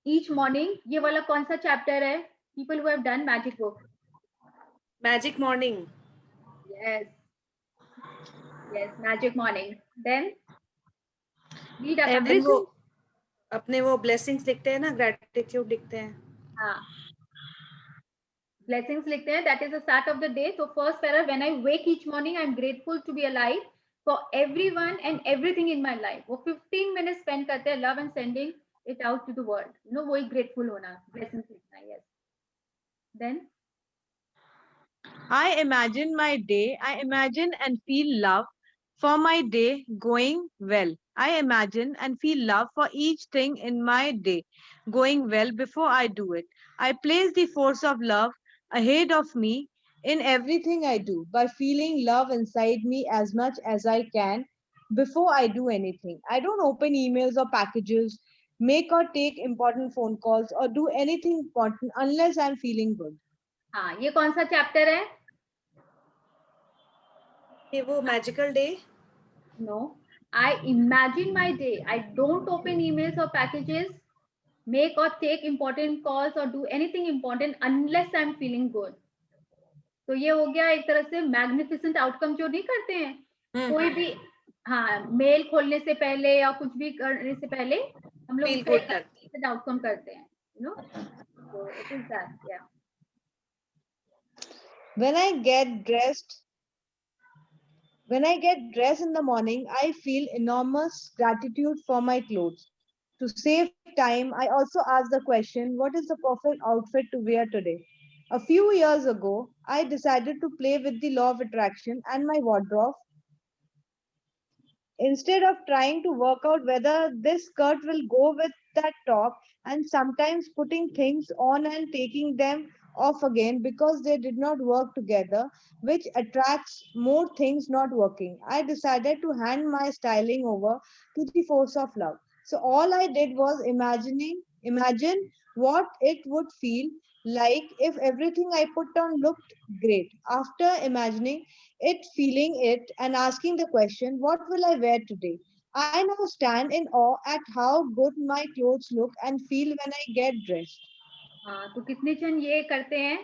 each morning, ये वाला कौन सा चैप्टर है? People who have done magic book. Magic morning. Yes, yes, magic morning. Then read up. Everything. अपने वो ब्लेसिंग्स लिखते हैं ना, ग्रेटिट्यूड लिखते हैं। हाँ, blessings लिखते हैं, that is the start of the day. So first paragraph, when I wake each morning, I'm grateful to be alive for everyone and everything in my life. वो 15 minutes spend करते हैं love and sending it out to the world. वो एक grateful होना, blessings लिखना। Yes. Then I imagine my day. I imagine and feel love for my day going well. I imagine and feel love for each thing in my day going well before I do it. I place the force of love ahead of me in everything I do by feeling love inside me as much as I can before I do anything. I don't open emails or packages, make or take important phone calls, or do anything important unless I'm feeling good. हाँ, ये कौन सा चैप्टर है? ये वो magical day. No, I imagine my day. I don't open emails or packages, make or take important calls, or do anything important unless I'm feeling good. तो ये हो गया एक तरह से मैग्निफिसेंट आउटकम जो नहीं करते हैं कोई भी। हाँ, मेल खोलने से पहले या कुछ भी करने से पहले हम लोग मैग्निफिसेंट आउटकम करते हैं, so it is that. Yeah. When I get dressed in the morning, I feel enormous gratitude for my clothes. To save time, I also ask the question, what is the perfect outfit to wear today? A few years ago, I decided to play with the law of attraction and my wardrobe. Instead of trying to work out whether this skirt will go with that top, and sometimes putting things on and taking them off again because they did not work together, which attracts more things not working, I decided to hand my styling over to the force of love. So all I did was imagine what it would feel like if everything I put on looked great. After imagining it, feeling it, and asking the question, what will I wear today? I now stand in awe at how good my clothes look and feel when I get dressed. हाँ, तो कितने जन ये करते हैं?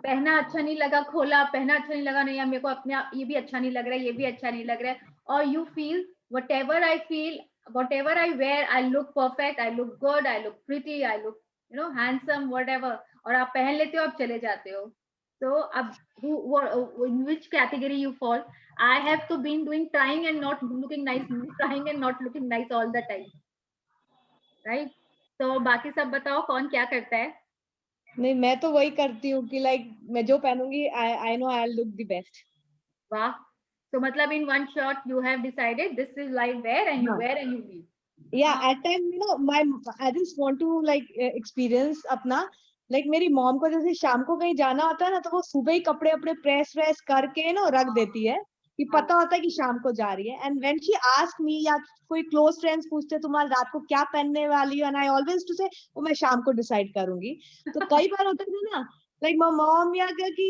पहना अच्छा नहीं लगा, खोला, पहना अच्छा नहीं लगा, नहीं मेरे को अपने ये भी अच्छा नहीं लग रहा है, ये भी अच्छा नहीं लग रहा है, और you feel whatever I feel, whatever I wear, I look perfect, I look good, I look pretty, I look handsome, whatever, और आप पहन लेते हो, आप चले जाते हो। So अब in which category you fall? I have to been doing trying and not looking nice, trying and not looking nice all the time, right? तो बाकी सब बताओ कौन क्या करता है? नहीं, मैं तो वही करती हूँ कि लाइक मैं जो पहनूंगी I know I'll look the best. वाह, तो मतलब in one shot you have decided this is like wear and you wear and you leave. Yeah, at time I just want to like experience अपना like मेरी mom को जैसे शाम को कहीं जाना होता है ना, तो वो सुबह ही कपड़े अपने प्रेस करके ना रख देती है कि पता होता है कि शाम को जा रही है. And when she ask me, या कोई क्लोज फ्रेंड्स पूछते तुम्हारी रात को क्या पहनने वाली हो, एंड आई ऑलवेज टू से वो मैं शाम को डिसाइड करूंगी. तो कई बार होता है ना, लाइक माय मॉम या क्या कि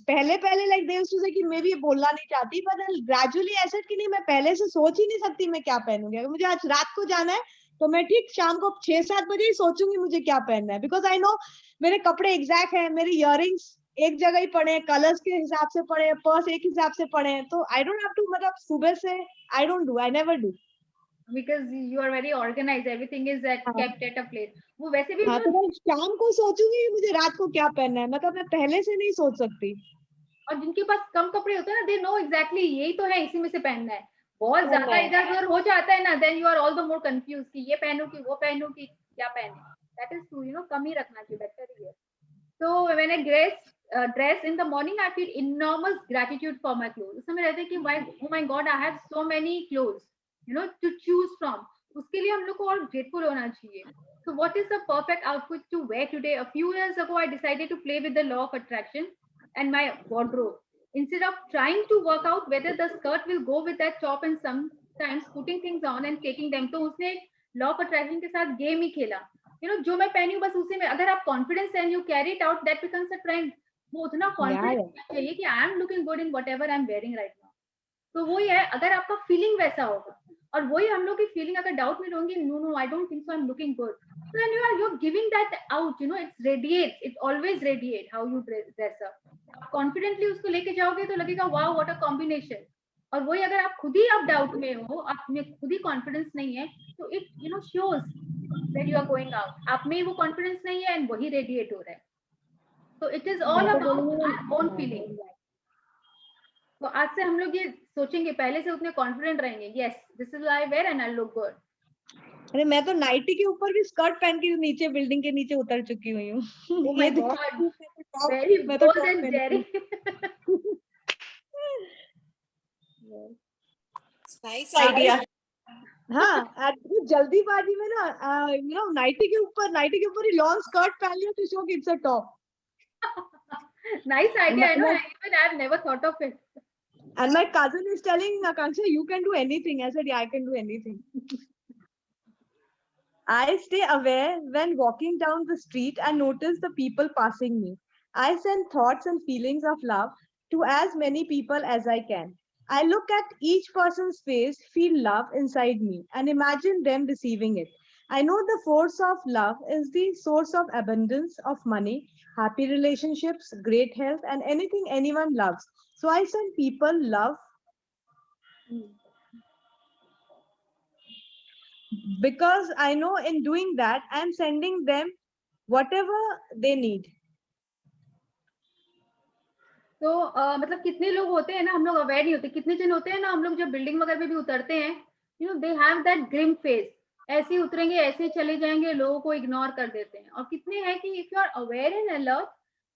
पहले पहले लाइक दे यूज्ड टू से कि मैं भी बोलना नहीं चाहती, पर ग्रेजुअली ऐसा कि नहीं, मैं पहले से सोच ही नहीं सकती मैं क्या पहनूंगी. अगर मुझे आज रात को जाना है तो मैं ठीक शाम को 6-7 बजे ही सोचूंगी मुझे क्या पहनना है, बिकॉज आई नो मेरे कपड़े एग्जैक्ट है, मेरे इयररिंग्स एक जगह ही पड़े हैं, कलर्स के हिसाब से पड़े हैं, पर्स एक हिसाब से पड़े हैं. तो आई डोंट हैव टू, मतलब सुबह से I don't do, I never do. because you are very organized, everything is kept at a place. वो वैसे भी हाँ, तो मैं शाम को सोचूंगी मुझे रात को क्या पहनना है, मतलब मैं पहले से नहीं सोच सकती. और जिनके पास कम कपड़े होते हैं ना, दे नो एग्जैक्टली यही तो है, इसी में से पहनना है. बहुत ज्यादा इधर उधर हो जाता है ना, then you are all the more confuse कि ये पहनूं कि वो पहनूं कि क्या पहने. दैट इज ट्रू, कम ही रखना चाहिए, बेटर ही है. So when I dress in the morning, I feel enormous gratitude for my clothes. उस समय रहते हैं कि why, oh my God, I have so many clothes, to choose from. उसके लिए हम लोग को और grateful होना चाहिए. So what is the perfect outfit to wear today? A few years ago, I decided to play with the law of attraction and my wardrobe. Instead of trying to work out whether the skirt will go with that top, and sometimes putting things on and taking them, तो उसने law of attraction के साथ game ही खेला. जो मैं पहनी हूँ बस उसी में, अगर आप confidence and you carry it out, that becomes a trend. वो उतना कॉन्फिडेंस चाहिए कि आई am looking good in whatever I am wearing right now. तो वही है, अगर आपका फीलिंग वैसा होगा, और वही हम लोग की फीलिंग अगर डाउट में होंगी, no I don't think so, I am looking good, then you're giving that out, it radiates, it always radiate how you dress up. Confidently उसको लेके जाओगे तो लगेगा वाओ व्हाट अ कॉम्बिनेशन. और वही अगर आप खुद ही आप डाउट में हो, आप में खुद ही कॉन्फिडेंस नहीं है, तो it shows that you are going out. आप में वो कॉन्फिडेंस नहीं है एंड वही रेडिएट हो रहा है. तो it is all about our own feeling. तो आज से हम लोग ये सोचेंगे, पहले से उतने कॉन्फिडेंट रहेंगे, yes this is I wear and I look good. अरे मैं तो नाइटी के ऊपर भी स्कर्ट पहन के नीचे बिल्डिंग के नीचे उतर चुकी हुई हूँ. Oh my God, very bold and daring. Nice idea. हाँ, जल्दीबाजी में ना नाइटी के ऊपर ही लॉन्ग स्कर्ट पहन लिया to show it's a top. Nice idea. I know, even I've never thought of it. And my cousin is telling Akanksha, you can do anything. I said, yeah, I can do anything. I stay aware when walking down the street and notice the people passing me. I send thoughts and feelings of love to as many people as I can. I look at each person's face, feel love inside me, and imagine them receiving it. I know the force of love is the source of abundance of money, happy relationships, great health, and anything anyone loves. So I send people love because I know in doing that, I'm sending them whatever they need. तो मतलब कितने लोग होते हैं ना, हम लोग aware नहीं होते, कितने जन होते हैं ना, हम लोग जब बिल्डिंग वगैरह में भी उतरते हैं, they have that grim face, ऐसे ही उतरेंगे, ऐसे ही चले जाएंगे, लोगों को इग्नोर कर देते हैं. और कितने हैं कि if you are aware and alert,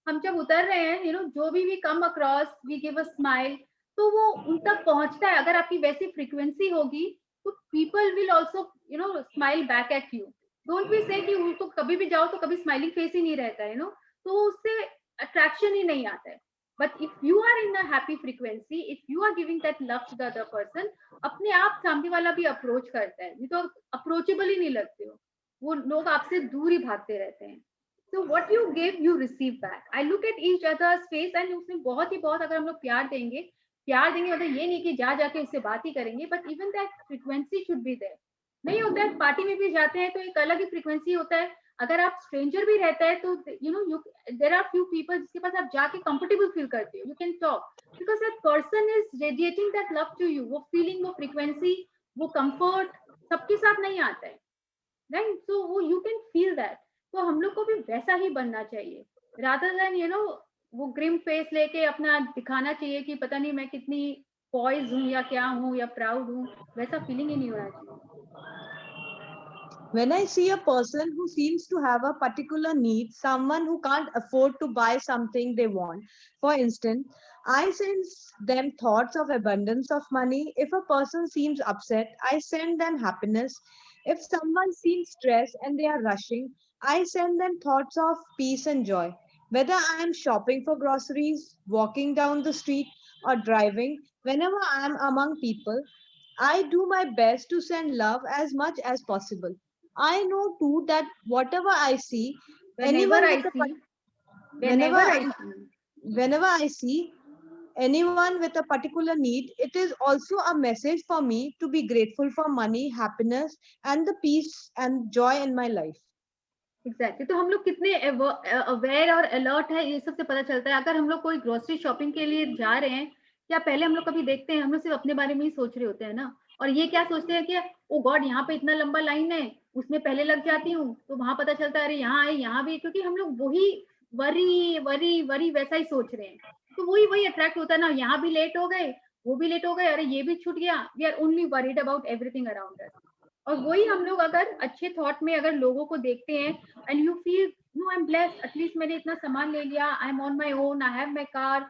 हम जब उतर रहे हैं, जो भी come across, we give a smile, तो वो उन तक पहुंचता है. अगर आपकी वैसी फ्रीक्वेंसी होगी तो people will also smile back at you. Don't be से कि तो कभी भी जाओ तो कभी स्माइलिंग फेस ही नहीं रहता है, तो उससे अट्रैक्शन ही नहीं आता है. But if you are in a happy frequency, if you are giving that love to the other person, अपने आप सामने वाला भी अप्रोच करता है. नहीं तो अप्रोचेबल ही नहीं लगते हो, वो लोग आपसे दूर ही भागते रहते हैं. So what you give, you receive back. I look at each other's face and उसमें बहुत ही बहुत अगर हम लोग प्यार देंगे मतलब ये नहीं कि जा जाके उससे बात ही करेंगे, but even that frequency should be there. नहीं होता है, पार्टी में भी जाते हैं तो एक अलग ही फ्रीक्वेंसी होता है. अगर आप स्ट्रेंजर भी रहता है तो देयर आर फ्यू पीपल जिसके पास आप जाके कंफर्टेबल फील करते हो, you can talk because that person is radiating that love to you. वो फीलिंग, वो फ्रीक्वेंसी, वो कंफर्ट सबके साथ नहीं आता है, राइट? सो वो यू कैन फील दैट. तो हम लोग को भी वैसा ही बनना चाहिए, रादर देन वो ग्रिम फेस लेके अपना दिखाना चाहिए कि पता नहीं मैं कितनी पॉइज हूँ या क्या हूँ या प्राउड हूँ. वैसा फीलिंग ही नहीं होना चाहिए. When I see a person who seems to have a particular need, someone who can't afford to buy something they want, for instance, I send them thoughts of abundance of money. If a person seems upset, I send them happiness. If someone seems stressed and they are rushing, I send them thoughts of peace and joy. Whether I am shopping for groceries, walking down the street, or driving, whenever I am among people, I do my best to send love as much as possible. I know too that whatever I see, whenever anyone I with a see, whenever whenever I I see. whenever I see anyone with a particular need, it is also a message for me to be grateful for money, happiness, and the peace and joy in my life. Exactly तो हम लोग कितने aware और alert है ये सबसे पता चलता है। अगर हम लोग कोई ग्रोसरी शॉपिंग के लिए जा रहे हैं, या पहले हम लोग कभी देखते हैं, हम लोग सिर्फ अपने बारे में ही सोच रहे होते हैं ना, और ये क्या सोचते हैं कि ओ गॉड यहाँ पे इतना लंबा लाइन है, उसमें पहले लग जाती हूँ, तो वहां पता चलता है अरे यहाँ आए यहाँ भी, क्योंकि हम लोग वही वरी वरी वरी वैसा ही सोच रहे हैं, तो वही वही अट्रैक्ट होता है ना, यहाँ भी लेट हो गए, वो भी लेट हो गए, अरे ये भी छूट गया, we are only worried about everything around us. और वही हम लोग अगर अच्छे थॉट में अगर लोगों को देखते हैं, and you feel no I am blessed, at least मैंने इतना सामान ले लिया, I am on my own, I have my car,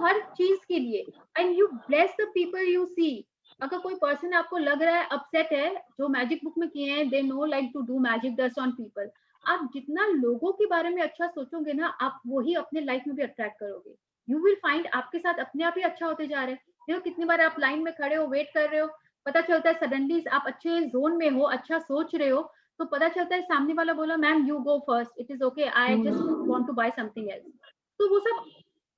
हर चीज के लिए, and you bless the people you see. अगर कोई पर्सन आपको लग रहा है अपसेट है, जो मैजिक बुक में किए हैं, they know like to do magic dust on people, आप जितना लोगों के बारे में अच्छा सोचोगे ना, आप वही अपने लाइफ में भी अट्रैक्ट करोगे। यू विल फाइंड आपके साथ अपने आप ही अच्छा होते जा रहे हैं। कितनी बार आप लाइन में खड़े हो, वेट कर रहे हो, पता चलता है सडनली आप अच्छे जोन में हो, अच्छा सोच रहे हो, तो पता चलता है सामने वाला बोला ma'am you go first, it is okay, I just want to buy something else. तो वो सब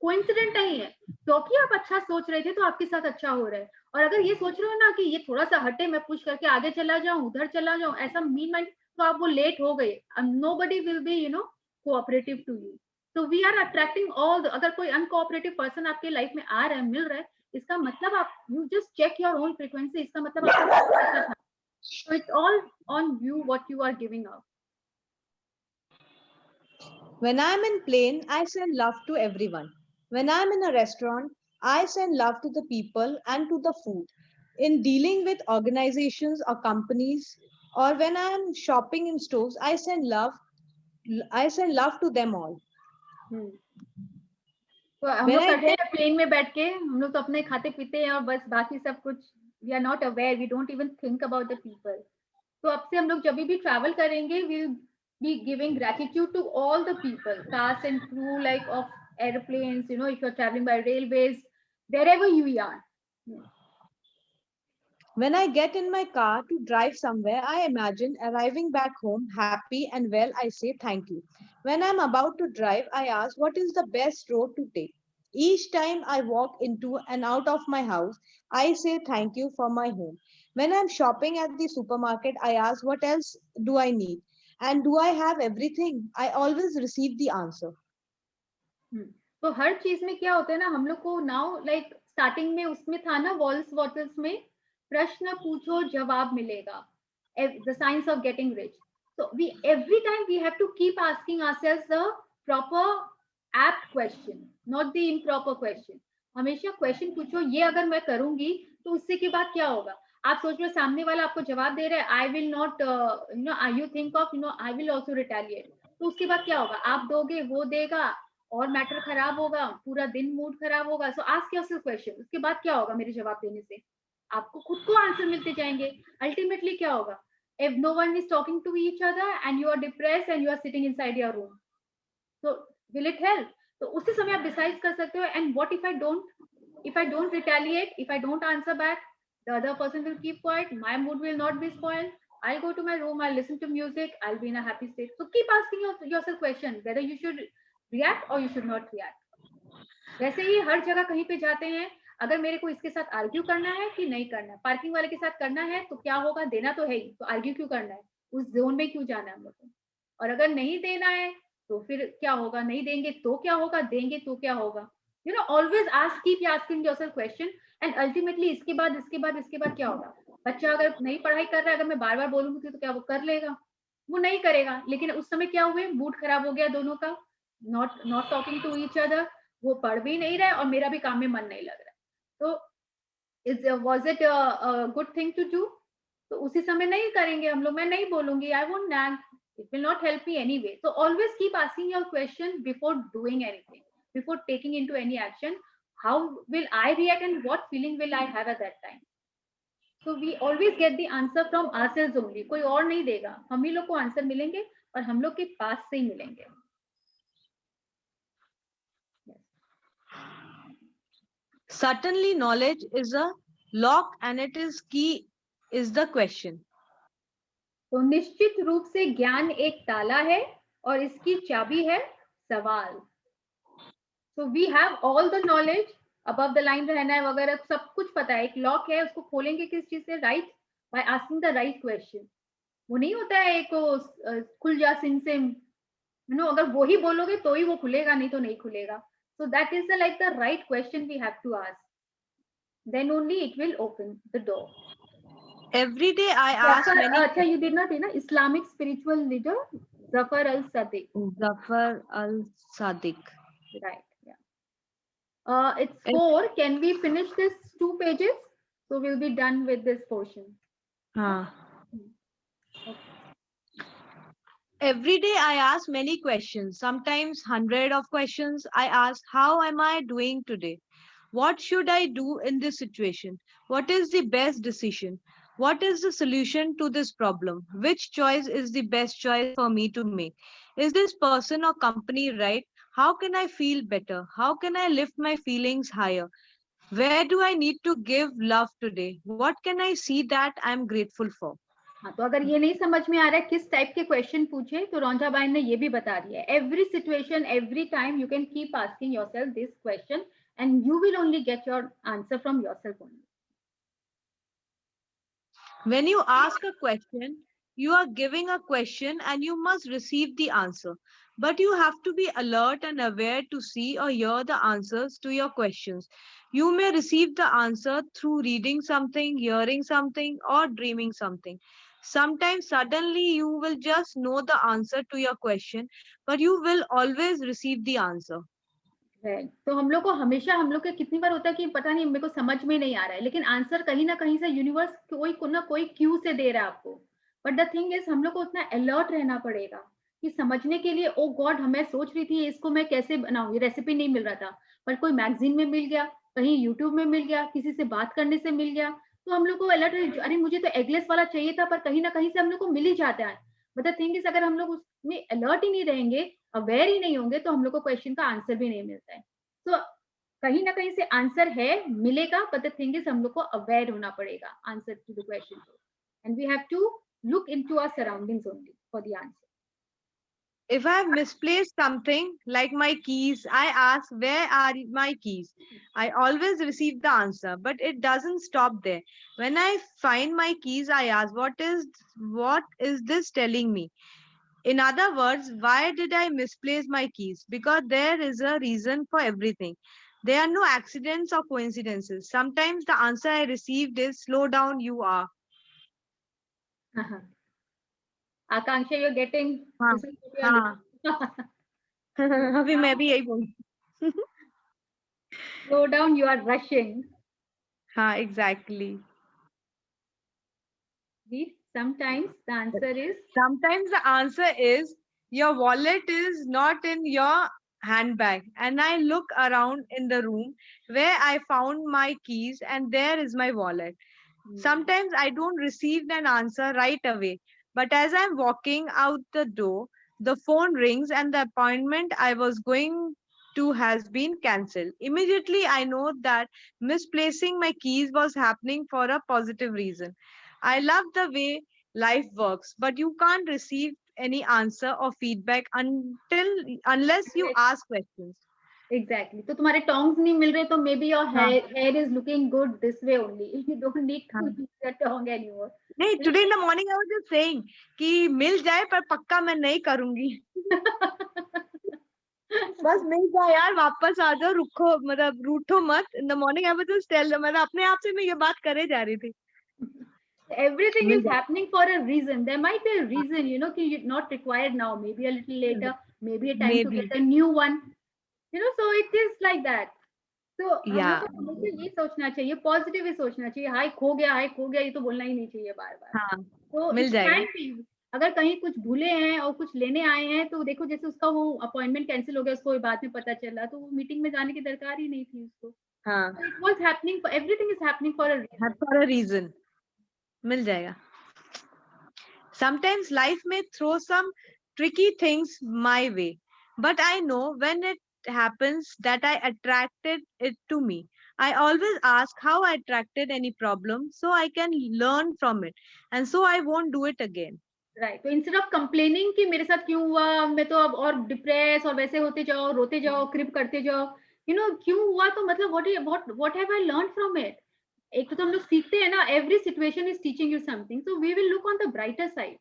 कोइंसिडेंट नहीं है, क्योंकि आप अच्छा सोच रहे थे तो आपके साथ अच्छा हो रहा है। और अगर ये सोच रहे हो ना कि ये थोड़ा सा हटे, मैं पुश करके आगे चला जाऊं, उधर चला जाऊं, ऐसा मीन माइंड, तो आप वो लेट हो गए, nobody will be cooperative to you. तो वी आर अट्रैक्टिंग ऑल, अगर कोई अनकोऑपरेटिव पर्सन आपके लाइफ में आ रहा है, मिल रहा है, इसका मतलब आप you just check your own frequency, इसका मतलब आपका अच्छा था। So it's all on you what you are giving out. When I'm in plane, I send love to everyone. When I'm in a restaurant, I send love to the people and to the food. In dealing with organizations or companies, or when I'm shopping in stores, I send love to them all. तो हम When लोग I करते get हैं plane में बैठ के, हम लोग तो अपने खाते पीते हैं और बस बाकी सब कुछ we are not aware, we don't even think about the people. तो अब से हम लोग जब भी ट्रैवल करेंगे, we be giving gratitude to all the people, cast and crew, like of airplanes, if you're traveling by railways, wherever you are. When I get in my car to drive somewhere, I imagine arriving back home happy and well. I say thank you. When I'm about to drive, I ask what is the best road to take. Each time I walk into and out of my house, I say thank you for my home. When I'm shopping at the supermarket, I ask what else do I need and do I have everything? I always receive the answer. तो हर चीज में क्या होता है ना, हम लोग को नाउ लाइक स्टार्टिंग में उसमें था ना वॉल्स वॉटल्स में, प्रश्न पूछो जवाब मिलेगा, the science of getting rich. So we every time we have to keep asking ourselves the proper apt question, not the improper question. हमेशा क्वेश्चन पूछो, ये अगर मैं करूंगी तो उससे के बाद क्या होगा। आप सोच रहे हो सामने वाला आपको जवाब दे रहा है, I will not you think of I will also retaliate, तो उसके बाद क्या होगा, आप दोगे वो देगा और मैटर खराब होगा, पूरा दिन मूड खराब होगा। सो आस्क योरसेल्फ क्वेश्चन, उसके बाद क्या होगा मेरे जवाब देने से, आपको खुद को आंसर मिलते जाएंगे। अल्टीमेटली क्या होगा, if no one is talking to each other and you are depressed and you are sitting inside your room, so will it help? तो उसी समय आप डिसाइड कर सकते हो, and what if I don't retaliate, if I don't answer back, the other person will keep quiet, my mood will not be spoiled, I'll go to my room, I'll listen to music, I'll be in a happy state. So keep asking yourself question whether you should react or you should not react. वैसे ही हर जगह कहीं पे जाते हैं, अगर मेरे को इसके साथ आर्ग्यू करना है कि नहीं करना है, पार्किंग वाले के साथ करना है तो क्या होगा, देना तो है ही, तो आर्ग्यू क्यों करना है, उस जोन में क्यों जाना है हम लोग को। और अगर नहीं देना है तो फिर क्या होगा, नहीं देंगे तो क्या होगा, देंगे तो क्या होगा। Always ask, keep asking yourself question, and ultimately इसके बाद क्या होगा। बच्चा अगर नहीं पढ़ाई कर रहा है, अगर मैं बार बार बोलूंगी तो क्या वो कर लेगा, वो नहीं करेगा, लेकिन उस समय क्या हुए, मूड खराब हो गया दोनों का, not talking to each other, वो पढ़ भी नहीं रहा है और मेरा भी काम में मन नहीं लग रहा है। तो was it a good thing to do? तो उसी समय नहीं करेंगे हम लोग, मैं नहीं बोलूंगी, I won't nag, it will not help me anyway. So always keep asking your question before doing anything, before taking into any action. How will I react and what feeling will I have at that time? So we always get the answer from ourselves only, कोई और नहीं देगा, हम ही लोग को answer मिलेंगे और हम लोग के पास से ही मिलेंगे. Certainly, knowledge is a lock and it is key is the question. तो निश्चित रूप से ज्ञान एक ताला है और इसकी चाबी है सवाल. So we have all the knowledge, above the line रहना है वगैरह सब कुछ पता है. एक लॉक है, उसको खोलेंगे किस चीज से? Right, by asking the right question. वो नहीं होता है एक खुल जा सिम सिम, you know, अगर वो ही बोलोगे तो ही वो खुलेगा, नहीं तो नहीं खुलेगा. So that is like the right question we have to ask. Then only it will open the door. Every day I ask many. अच्छा, you did not, you know, Islamic spiritual leader Zafar al-Sadiq. Zafar al-Sadiq. Right. Yeah. It's 4. Can we finish this 2 pages? So we'll be done with this portion. Okay. Every day I ask many questions, sometimes 100 of questions. I ask, how am I doing today? What should I do in this situation? What is the best decision? What is the solution to this problem? Which choice is the best choice for me to make? Is this person or company right? How can I feel better? How can I lift my feelings higher? Where do I need to give love today? What can I see that I'm grateful for? हाँ, तो अगर ये नहीं समझ में आ रहा है किस टाइप के क्वेश्चन पूछे, तो रौंजाबाई ने ये भी बता दिया है. Every situation, every time you can keep asking yourself this question and you will only get your answer from yourself only. When you ask a question, you are giving a question and you must receive the answer. But you have to be alert and aware to see or hear the answers to your questions. You may receive the answer through reading something, hearing something, or dreaming something. Sometimes suddenly you will just know the answer to your question, but you will always receive the answer. तो हम लोग को हमेशा, हम लोग के कितनी बार होता है कि पता नहीं, मेरे को समझ में नहीं आ रहा है, लेकिन आंसर कहीं ना कहीं से यूनिवर्स कोई ना कोई क्यू से दे रहा है आपको. बट द थिंग इज, हम लोग को उतना अलर्ट रहना पड़ेगा कि समझने के लिए, ओ गॉड, मैं सोच रही थी इसको मैं कैसे बनाऊं, ये रेसिपी नहीं मिल रहा था, पर कोई मैगजीन में मिल गया, कहीं यूट्यूब में मिल गया, किसी से बात करने से मिल गया, तो हम लोग को अलर्ट, अरे मुझे तो एगलेस वाला चाहिए था, पर कहीं ना कहीं से हम लोग को मिल ही जाता है. बट द थिंग इज, अगर हम लोग उसमें अलर्ट ही नहीं रहेंगे, अवेयर ही नहीं होंगे, तो हम लोग को क्वेश्चन का आंसर भी नहीं मिलता है. तो कहीं ना कहीं से आंसर है, मिलेगा, बट द थिंग इज हम लोग को अवेयर होना पड़ेगा answer to the question, and we have to look into our surroundings only for the answer. If I have misplaced something like my keys, I ask, where are my keys? I always receive the answer, but it doesn't stop there. When I find my keys, I ask, what is this telling me? In other words, why did I misplace my keys? Because there is a reason for everything. There are no accidents or coincidences. Sometimes the answer I received is, slow down, you are. Akanksha, you're getting. अभी मैं भी यही बोलूं. Slow down, you are rushing. हाँ, exactly. Sometimes the answer is. Sometimes the answer is, your wallet is not in your handbag, and I look around in the room where I found my keys, and there is my wallet. Sometimes I don't receive an answer right away, but as I'm walking out the door, the phone rings and the appointment I was going to has been cancelled. Immediately, I know that misplacing my keys was happening for a positive reason. I love the way life works, but you can't receive any answer or feedback unless you ask questions. Exactly. तो तुम्हारे tongs नहीं मिल रहे, तो maybe your hair is looking good this way only. You don't need to use your tongue anymore. नहीं, today in the morning I was just saying कि मिल जाए पर पक्का मैं नहीं करूंगी. बस मिल जाए यार, वापस आ जाओ, रुको, मतलब रूठो मत. In the morning I was just मतलब अपने आप से मैं ये बात करे जा रही थी. Everything is happening for a reason. There might be a reason, you know, कि not required now, maybe a little later, maybe a time to get a new one. You know, so it is like that. तो हम लोग को ये सोचना चाहिए, positive ही सोचना चाहिए. हाय खो गया, ये तो बोलना ही नहीं चाहिए बार बार. तो मिल जाएगा. अगर कहीं कुछ भूले हैं और कुछ लेने आए हैं, तो देखो जैसे उसका वो अपॉइंटमेंट कैंसिल हो गया, उसको बाद में पता चला, तो वो मीटिंग में जाने की दरकार ही नहीं थी उसको. It was happening, everything is happening for a reason. For a reason. मिल जाएगा. Sometimes life may throw some tricky things my way. But I know when it happens that I attracted it to me. I always ask how I attracted any problem so I can learn from it and so I won't do it again. Right तो instead of complaining कि मेरे साथ क्यों हुआ, मैं तो अब और डिप्रेस और वैसे होते जाओ, रोते जाओ, क्रिप करते जाओ, क्यों हुआ, तो मतलब what have I learn from it. एक तो हम लोग सीखते हैं ना, every situation is teaching you something, so we will look on the brighter side.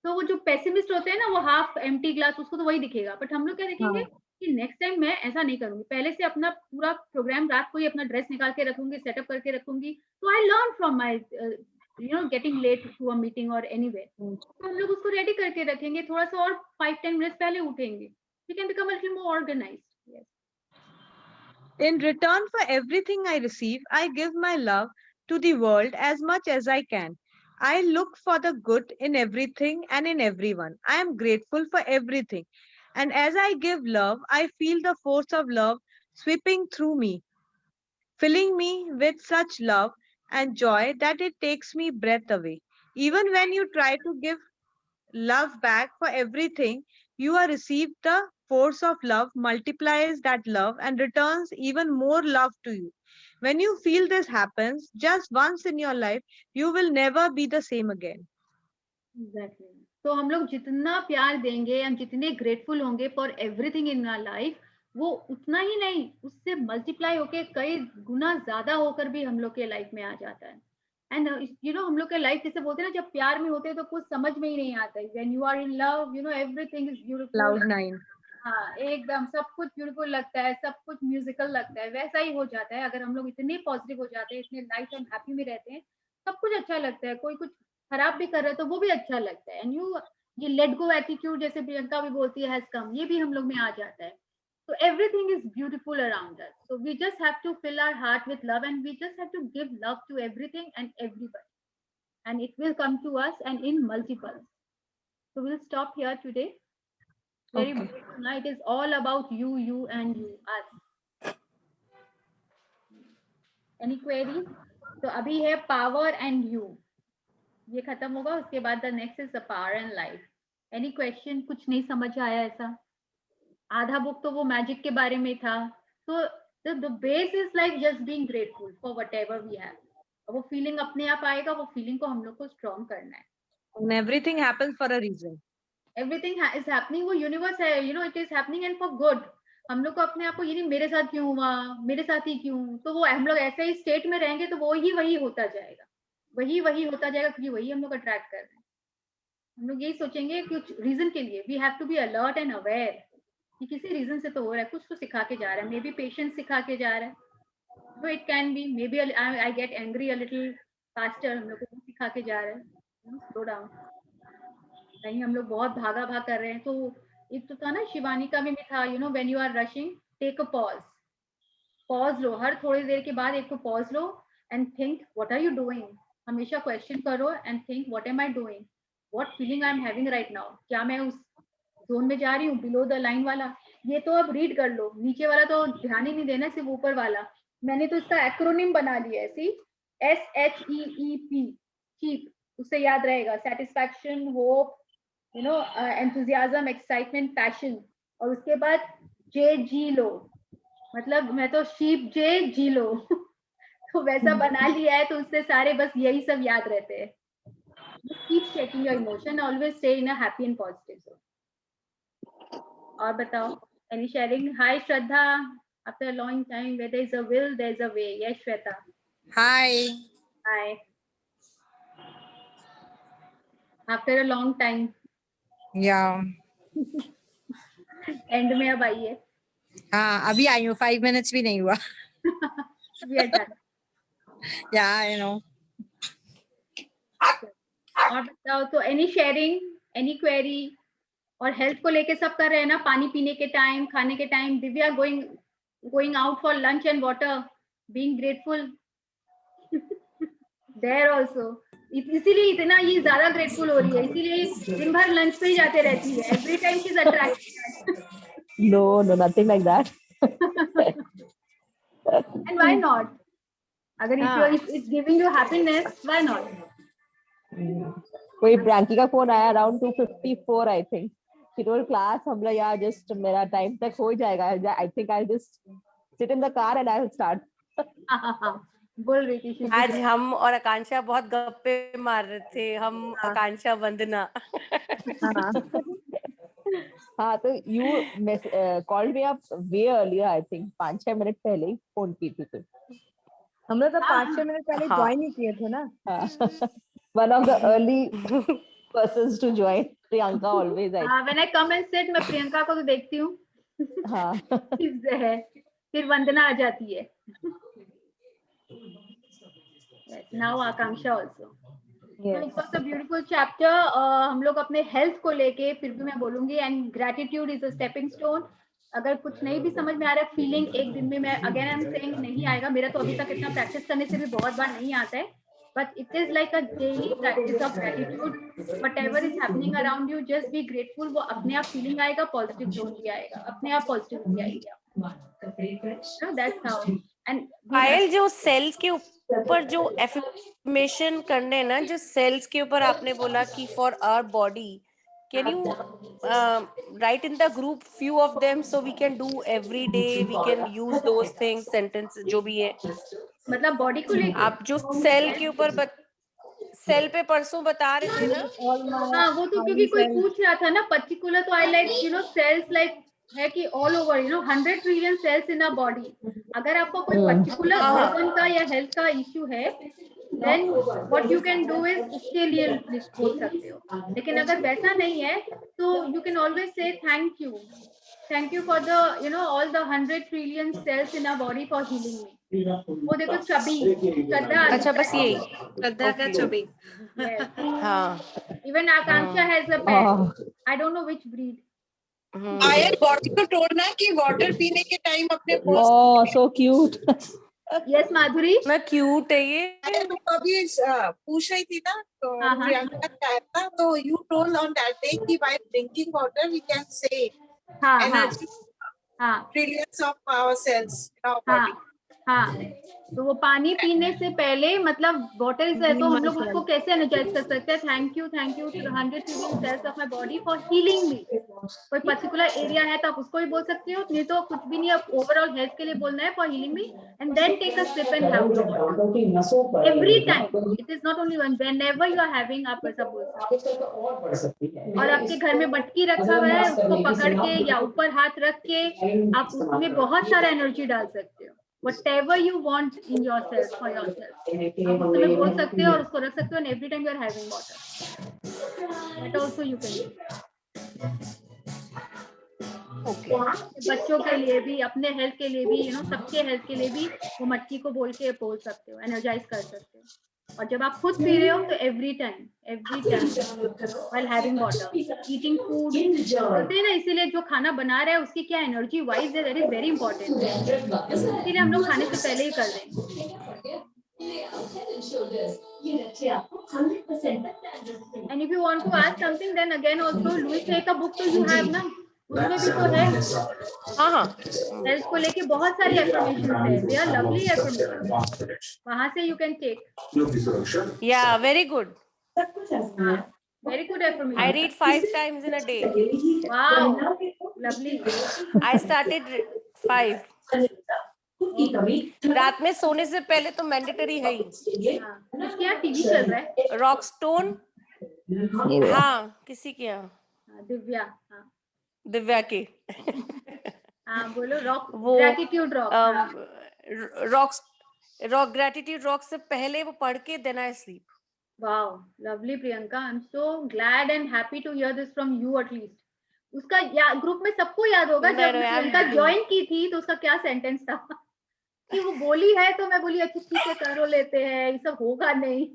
तो वो जो पेसिमिस्ट होते हैं ना, वो हाफ एम्प्टी ग्लास, उसको तो वही दिखेगा, बट हम लोग क्या देखेंगे कि नेक्स्ट टाइम मैं ऐसा नहीं करूंगी, पहले से अपना पूरा प्रोग्राम रात को ही अपना ड्रेस निकाल के रखूंगी, सेटअप करके रखूंगी, तो I learn from my getting late to a meeting और एनीवेयर. तो हम लोग उसको रेडी करके रखेंगे, थोड़ा सा और 5-10 मिनट्स पहले उठेंगे, we can become a little more organised. In return for everything I receive, I give my love to the world as much as I can. I look for the good in everything and in everyone. I am grateful for everything. And as I give love, I feel the force of love sweeping through me, filling me with such love and joy that it takes me breath away. Even when you try to give love back for everything you are received, the force of love multiplies that love and returns even more love to you. When you feel this happens just once in your life, you will never be the same again. Exactly. तो हम लोग जितना प्यार देंगे, हम जितने grateful होंगे for everything in our life, वो उतना ही नहीं, उससे मल्टीप्लाई होके कई गुना ज्यादा होकर भी हम लोग के लाइफ में आ जाता है. एंड हम लोग के लाइफ जैसे बोलते हैं ना, जब प्यार में होते हैं तो कुछ समझ में ही नहीं आता है. When you are in love, everything is beautiful. Cloud nine. हाँ, एकदम सब कुछ ब्यूटीफुल लगता है, सब कुछ म्यूजिकल लगता है, वैसा ही हो जाता है. अगर हम लोग इतने पॉजिटिव हो जाते हैं, इतने लाइट एंड हैप्पी में रहते हैं, सब कुछ अच्छा लगता है. कोई कुछ खराब भी कर रहा है तो वो भी अच्छा लगता है. एंड ये लेट गो एटीट्यूड, जैसे प्रियंका भी बोलती है, हैज कम, ये भी हम लोग में आ जाता है. So everything is beautiful around us. So we just have to fill our heart with love, and we just have to give love to everything and everybody. And it will come to us and in multiples. So we'll stop here today. Very Okay. beautiful. Now it is all about you, and you, us. Any query? So अभी है power and you. ये खत्म होगा, उसके बाद the next is the power and life. Any question? कुछ नहीं समझ आया ऐसा? आधा बुक तो वो मैजिक के बारे में था. So the base is like just being grateful for whatever we have. वो फीलिंग अपने आप आएगा, वो फीलिंग को हम लोग को स्ट्रॉन्ग करना है. And everything happens for a reason. Everything is happening, वो यूनिवर्स है, it is happening and for good. हम लोग को अपने आप को ये नहीं मेरे साथ क्यों हुआ, मेरे साथ ही क्यों, तो वो हम लोग ऐसे ही स्टेट में रहेंगे तो वो वही होता जाएगा, वही होता जाएगा, क्योंकि वही हम लोग अट्रैक्ट कर रहे हैं. हम लोग यही सोचेंगे कुछ रीजन के लिए. We have to be alert and aware कि किसी रीजन से तो हो रहा है, कुछ तो सिखा के जा रहा है, मे बी पेशेंस सिखा के जा रहा है. So it can be, maybe I get angry a little faster, हम लोग को सिखा के जा रहे हैं, slow down. नहीं, हम लोग बहुत भागा भाग कर रहे हैं. तो एक तो था ना, शिवानी का भी था, when you are rushing, take a pause लो, हर थोड़ी देर के बाद एक तो pause low and think what are you doing. हमेशा क्वेश्चन करो and think what am I doing, what feeling I am having right now. क्या मैं उस जोन में जा रही हूँ, बिलो द लाइन वाला. ये तो अब रीड कर लो, नीचे वाला तो ध्यान ही नहीं देना, सिर्फ ऊपर वाला. मैंने तो इसका एक्रोनिम बना लिया है, सी SHEEP, शीप, उससे याद रहेगा. Satisfaction, hope, enthusiasm, excitement, passion, और उसके बाद JG लो, मतलब मैं तो शीप जी लो. तो वैसा बना लिया है, तो उससे सारे बस यही सब याद रहते हैं. Keep checking your emotion, always stay in a happy and positive zone. और बताओ, any sharing? Hi Shraddha, after a long time, where there is a will, there is a way. Yes, Shweta. Hi. Hi. After a long time. Yeah. End में अब आई है. हाँ, अभी आई हूँ, 5 minutes भी नहीं हुआ. We are done. Yeah, I know. और बताओ, तो any sharing, any query? और हेल्थ को लेके सब कर रहे हैं ना, पानी पीने के टाइम, खाने के time. Divya going out for lunch and water, being grateful. There also. इसीलिए इतना ये ज्यादा ग्रेटफुल हो रही है, इसीलिए दिन भर लंच पे ही जाते रहती है. Every time she's attracted. No, nothing like that. And why not? अगर it's giving you happiness, why not? कोई ब्रांकी का फोन आया around 2:54 I think. she told class, हम लोग यार just मेरा time तक हो जाएगा. I think I'll just sit in the car and I'll start. हाँ, बोल रही थी आज हम और आकांक्षा बहुत गप्पे मार रहे थे, हम हाँ। आकांक्षा वंदना. हाँ हाँ, तो you called me up way earlier, I think 5-6 minute पहले ही फोन की थी तो. हम लोग तो 5-6 मिनट पहले हाँ. ज्वाइन ही किए थे ना. One of the early persons to join. Priyanka always, I हाँ, when I come and sit, मैं प्रियंका को तो देखती हूँ. हाँ. है, फिर वंदना आ जाती है. Yes, now Akanksha also. So it was a beautiful chapter. हम लोग अपने हेल्थ को लेके फिर भी मैं बोलूंगी, and gratitude is a stepping stone. अगर कुछ नहीं भी समझ में आ रहा है, फीलिंग एक दिन में, मैं अगेन आई एम सेइंग नहीं आएगा. मेरा तो अभी तक इतना प्रैक्टिस करने से भी बहुत बार नहीं आता है, but it is like a daily practice of gratitude. Whatever is happening around you, just be grateful. वो अपने आप फीलिंग आएगा, पॉजिटिव जोन भी आएगा, अपने आप पॉजिटिविटी आएगी. That's how. एंड पायल, जो सेल्स के ऊपर जो एफर्मेशन करने ना, जो सेल्स के ऊपर आपने बोला कि for our body, can you write in the group few of them so we can do every day, we can use those things, sentence जो भी है. मतलब बॉडी को लेके आप जो सेल के ऊपर सेल पे परसों बता रहे थे ना. हाँ, वो तो क्योंकि कोई पूछ रहा था ना पर्टिकुलर, तो आई लाइक सेल्स लाइक है कि all over 100 trillion cells in a body. अगर आपको कोई पर्टिकुलर ऑर्गन का या हेल्थ का इश्यू है, then what you can do is उसके लिए बोल सकते हो. लेकिन अगर वैसा नहीं है तो you can always say thank you for the all the 100 trillion cells in a body for healing me. वो देखो छवि, श्रद्धा. अच्छा, बस यही. श्रद्धा का छवि. हाँ. Even Akanksha has a pet. I don't know which breed. Oil body को तोड़ना कि वाटर पीने के टाइम अपने Oh, so cute. Yes, Madhuri. ना क्यूट है ये. तो अभी पूछ रही थी ना, तो हाँ, हाँ. प्रियंका का था, तो you told on that day कि by drinking water we can say हाँ, energy हाँ, trillions of our cells in our हाँ, body. हाँ. तो वो पानी पीने से पहले, मतलब वाटर इज है, तो हम लोग उसको कैसे एनर्जाइज कर सकते हैं. Thank you to 100 trillion cells of my body for healing me. कोई पर्टिकुलर एरिया है तो आप उसको भी बोल सकते हो, नहीं तो कुछ भी नहीं, आप ओवरऑल हेल्थ के लिए बोलना है for healing me, and then take a sip and have every time. It is not only one, whenever you are having, आप ऐसा बोल सकते हो. और आपके घर में मटकी रखा हुआ है, उसको पकड़ के या ऊपर हाथ रख के आप उसमें बहुत सारा एनर्जी डाल सकते हो. Whatever you want in yourself, for yourself, आप उसमें बोल सकते हो और उसको रख सकते हो, and every time you are having water, that also you can do. Okay. बच्चों के लिए भी, अपने हेल्थ के लिए भी, सबके हेल्थ के लिए भी वो मटकी को बोल सकते हो, एनर्जाइज कर सकते हो. और जब आप खुद पी रहे हो तो every time while having water, eating food, बोलते हैं ना, इसीलिए जो खाना बना रहा है उसकी क्या एनर्जी वाइज है, दैट इज वेरी इंपॉर्टेंट. इसीलिए हम लोग खाने से पहले ही कर रहे हैं. And if you want to ask something, then again also Louis Hay का book तो you have ना, उसमें भी तो है. हाँ हाँ. हेल्थ को लेके बहुत सारी एफर्मेशंस है. They are lovely affirmations. वहां से you can take. Yeah, very good. Very good affirmation. I read 5 times in a day. Wow, lovely. I started 5. रात में सोने से पहले तो मैंडेटरी है ही. किसके यहाँ टीवी चल रहा है? रॉकस्टोन. हाँ, किसी के यहाँ. दिव्या. दिव्या के. हाँ, बोलो. रॉक, वो gratitude rock. Rock gratitude rock से पहले वो पढ़ के then I sleep. Wow, lovely Priyanka. I'm so glad and happy to hear this from you at least. उसका ग्रुप में सबको याद होगा जब प्रियंका ज्वाइन की थी तो उसका क्या सेंटेंस था कि वो बोली है, तो मैं बोली अच्छा ठीक है करो लेते हैं, ये सब होगा नहीं.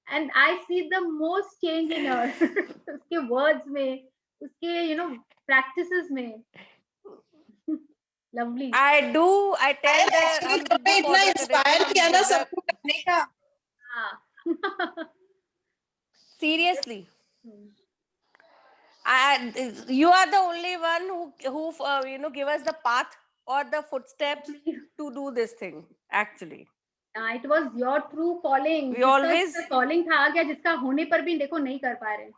And I see the most change in her. उसके वर्ड्स में, उसके प्रैक्टिसेस में. लवली. I tell हमें इतना इंस्पायर किया ना सबको करने का. हाँ. Seriously. You are the only one who give us the path or the footsteps to do this thing actually. It was your true calling. We always calling था आ गया, जिसका होने पर भी देखो नहीं कर पा रहे.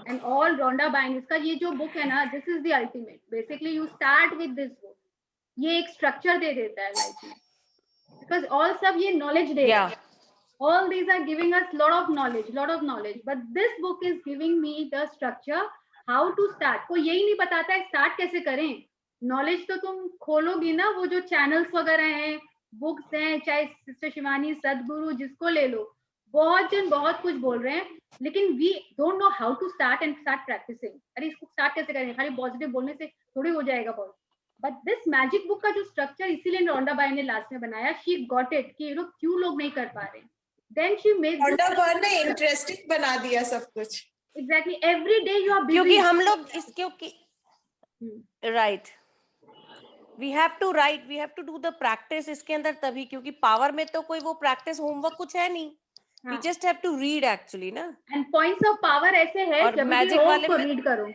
and all Rhonda Byrne, इसका ये जो book है ना, this is the ultimate. Basically, you start with this book. ये एक structure दे देता है life में, because all सब ये knowledge दे रहा है. All these are giving us lot of knowledge. But this book is giving me the structure, how to start. कोई यही नहीं बताता है start कैसे करें. Knowledge तो तुम खोलोगी ना, वो जो channels वगैरह हैं, books हैं, चाहे सिस्टर शिवानी, सदगुरु, जिसको ले लो, बहुत जन बहुत कुछ बोल रहे हैं, लेकिन we don't know how to start and start practicing. अरे इसको start कैसे करें? खाली positive बोलने से थोड़ी हो जाएगा बहुत. But this magic book का जो structure इसीलिए रॉन्डा बाय ने लास्ट में बनाया. She got it कि क्यों लोग नहीं कर पा रहे. Then she made रॉन्डा बाय ने इंटरेस्टिंग बना दिया सब कुछ. Exactly. Every day you are busy. क्योंकि हम लोग इसके right. We have to write, we have to do the practice इसके अंदर तभी, क्योंकि पावर में तो कोई वो practice homework कुछ है नहीं. We just have to read actually ना. And points of power ऐसे है, और जब भी magic हो वाले उसको में read करो.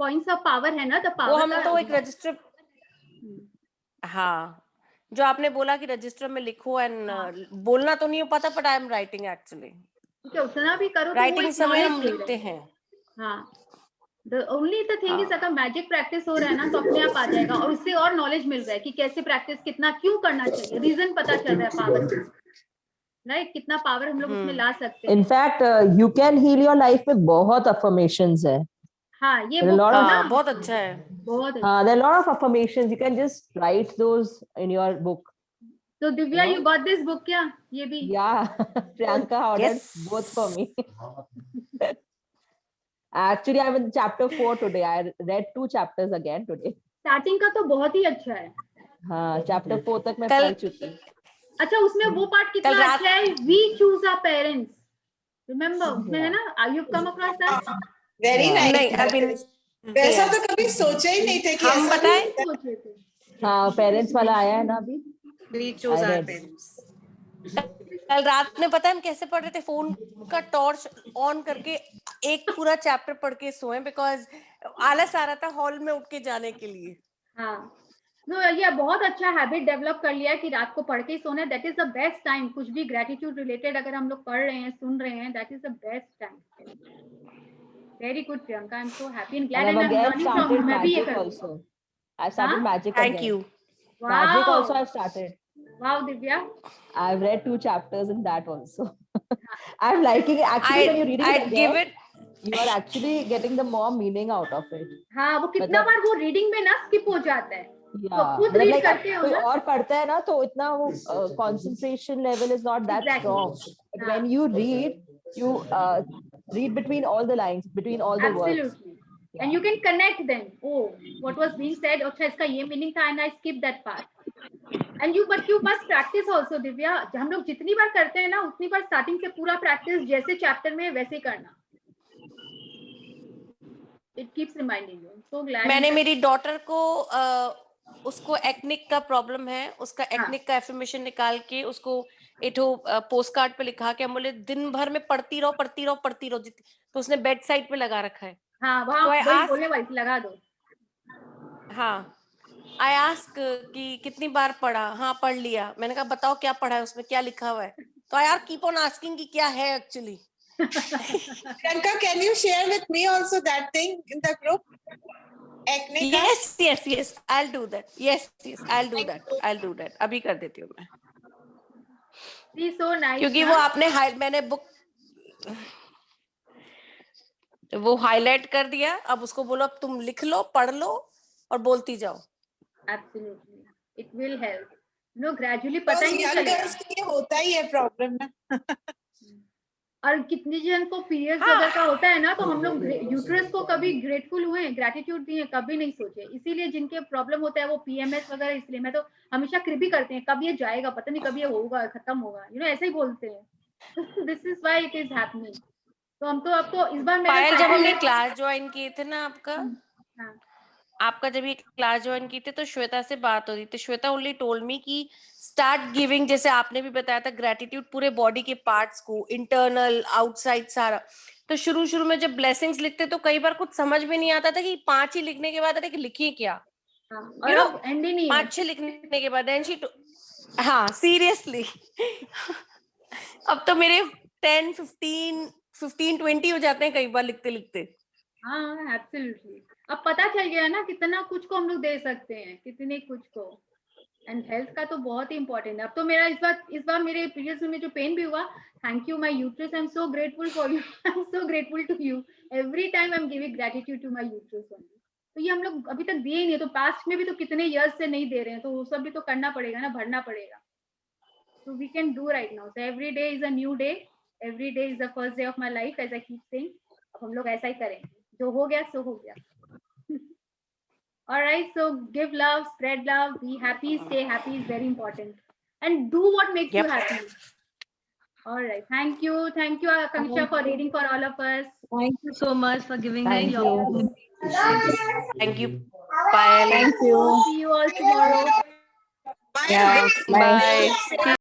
Points of power है ना, the power. वो हम तो एक रजिस्टर, हाँ, जो आपने बोला कि रजिस्टर में लिखो एंड बोलना तो नहीं हो पाता, but I am writing actually. उतना भी करो तो राइटिंग समय हम लिखते हैं. हाँ. The only the thing is अगर मैजिक प्रैक्टिस हो रहा है ना, तो अपने आप आ जाएगा, और उससे और नॉलेज मिल रहा है कि कैसे प्रैक्टिस, कितना, क्यों करना चाहिए, रीजन पता चल रहा है पावर, राइट, कितना पावर हम लोग उसमें ला सकते हैं. In fact you can heal your life में बहुत अफर्मेशंस है. हाँ, ये There are a lot of- ना बहुत अच्छा है. बहुत अच्छा. there are a lot of affirmations. You can just write those in your book. तो Divya, you got this book क्या? ये भी? Yeah, Priyanka ordered Yes. both for me. Actually, I'm in chapter 4 today. I read 2 chapters again today. Starting का तो बहुत ही अच्छा है. हाँ, chapter 4 तक मैं कल- पढ़ चुकी हूँ. अच्छा, उसमें वो पार्ट कितना कल रात- अच्छा है, we choose our parents. Remember, उसमें है ना, you come across that? Very Yeah. नहीं, अभी नाइस. वैसा तो कभी सोचा ही नहीं थे कि हम ऐसा भी बताएं? होता है. सोच रहे थे. हाँ, पेरेंट्स वाला आया है ना अभी. We choose I our read. parents. कल रात में पता है हम कैसे पढ़ रहे थे, फोन का टॉर्च ऑन करके एक पूरा चैप्टर पढ़ के सोए, बिकॉज आलस आ रहा था हॉल में उठ के जाने के लिए. हाँ, नो, ये बहुत अच्छा हैबिट डेवलप कर लिया है कि रात को पढ़ के ही सोना. That is the best time. कुछ भी ग्रेटिट्यूड रिलेटेड अगर हम लोग पढ़ रहे हैं, सुन रहे हैं, that is the best time. Very good Priyanka, I am so happy and glad, And and I've I am again learning from started you. मैं भी ये magic करूँ. also. I started Huh? magic thank again. You. Magic wow, also I've started. Wow Divya. I've read 2 chapters in that also. I'm liking it. Actually, when you're reading it I'd give again, it you are actually getting the more meaning out of it. हाँ, वो कितना मतलब- बार वो reading में ना skip हो जाता है. Yeah, खुद मतलब read like करते हो कोई ना? और पढ़ता है ना तो इतना वो concentration level is not that Exactly. strong. But हाँ. when you read, you read between all the lines, between all the words. Absolutely. And you can connect them. Oh, what was being said? अच्छा, इसका ये meaning था, and I skip that part. And but you must practice also, Divya. हम लोग जितनी बार करते हैं ना, उतनी बार स्टार्टिंग से पूरा प्रैक्टिस, जैसे चैप्टर में वैसे ही करना. It keeps reminding you. I'm so glad. मैंने मेरी डॉटर को उसको एक्निक का प्रॉब्लम है, उसका हाँ. एक्निक का एफर्मेशन निकाल के उसको एठो पोस्ट कार्ड पे लिखा के हम बोले दिन भर में पढ़ती रहो तो उसने बेड साइड पे लगा रखा है. हाँ, वहाँ So I वही asked- बोलने वाली थी, लगा दो. हाँ, आई आस्क कि कितनी बार पढ़ा. हाँ, पढ़ लिया. मैंने कहा बताओ क्या पढ़ा है, उसमें क्या लिखा हुआ है. तो I R keep on asking कि क्या है actually. Priyanka, can you share with me also that thing in the group? Acne का? Yes, I'll do that. Yes, I'll do that. अभी कर देती हूँ मैं. She's so nice. क्योंकि ना? वो आपने मैंने बुक वो हाईलाइट कर दिया. अब उसको बोलो अब तुम लिख लो, पढ़ लो और बोलती जाओ. Absolutely. It will help. No, gradually पता ही Because नहीं young चलेगा. girls के लिए होता ही है प्रॉब्लम ना. और कितने जन को पीरियड्स हाँ. वगैरह का होता है ना, तो हम लोग यूट्रस को कभी ग्रेटफुल हुए, ग्रेटिट्यूड दिए, कभी नहीं सोचे. इसीलिए जिनके प्रॉब्लम होता है वो पीएमएस वगैरह, इसलिए मैं तो हमेशा कृपी करते हैं, कब ये जाएगा पता नहीं, कब ये होगा, खत्म होगा, ऐसे ही बोलते हैं. This is why it is happening. तो हम तो अब तो इस बार मेरा पायल, जब हमने cycle- क्लास ज्वाइन किए थे ना हाँ. आपका जब ये क्लास ज्वाइन की थी तो श्वेता से बात हो रही थी. श्वेता ओनली टोल्ड मी कि स्टार्ट गिविंग, जैसे आपने भी बताया था, ग्रेटिट्यूड पूरे बॉडी के पार्ट्स को, इंटरनल आउटसाइड सारा. तो शुरू में जब ब्लेसिंग्स लिखते तो कई बार कुछ समझ में नहीं आता था कि 5 ही लिखने के बाद अरे कि लिखिए क्या. हाँ. और अब एंड ही नहीं है. 5-6 लिखने के बाद देन शी, हाँ सीरियसली. अब तो मेरे 10, 15, 20 हो जाते हैं कई बार लिखते लिखते. हाँ एब्सोल्युटली, अब पता चल गया ना कितना कुछ को हम लोग दे सकते हैं, कितने कुछ को। एंड हेल्थ का तो बहुत ही इंपॉर्टेंट है। अब तो मेरा इस बार मेरे पीरियड्स में जो पेन भी हुआ, thank you my uterus, I am so grateful for you, I am so grateful to you, every time I am giving gratitude to my uterus only. तो ये हम लोग अभी तक दिए ही नहीं, तो पास्ट में भी तो कितने इयर्स से नहीं दे रहे हैं, तो वो सब भी तो करना पड़ेगा ना, भरना पड़ेगा। So we can do right now. So every day is a new day. Every day is the first day of my life, as I keep saying. अब हम लोग ऐसा ही करेंगे, जो हो गया सो हो गया। All right, so give love, spread love, be happy, stay happy is very important, and do what makes you Yep. happy. All right, thank you, Kamisha, for reading for all of us. Thank you so much for giving me Thank the you. opportunity. Thank you, Payal. Thank you. See you all tomorrow. Bye, Yeah, everyone. bye. Bye.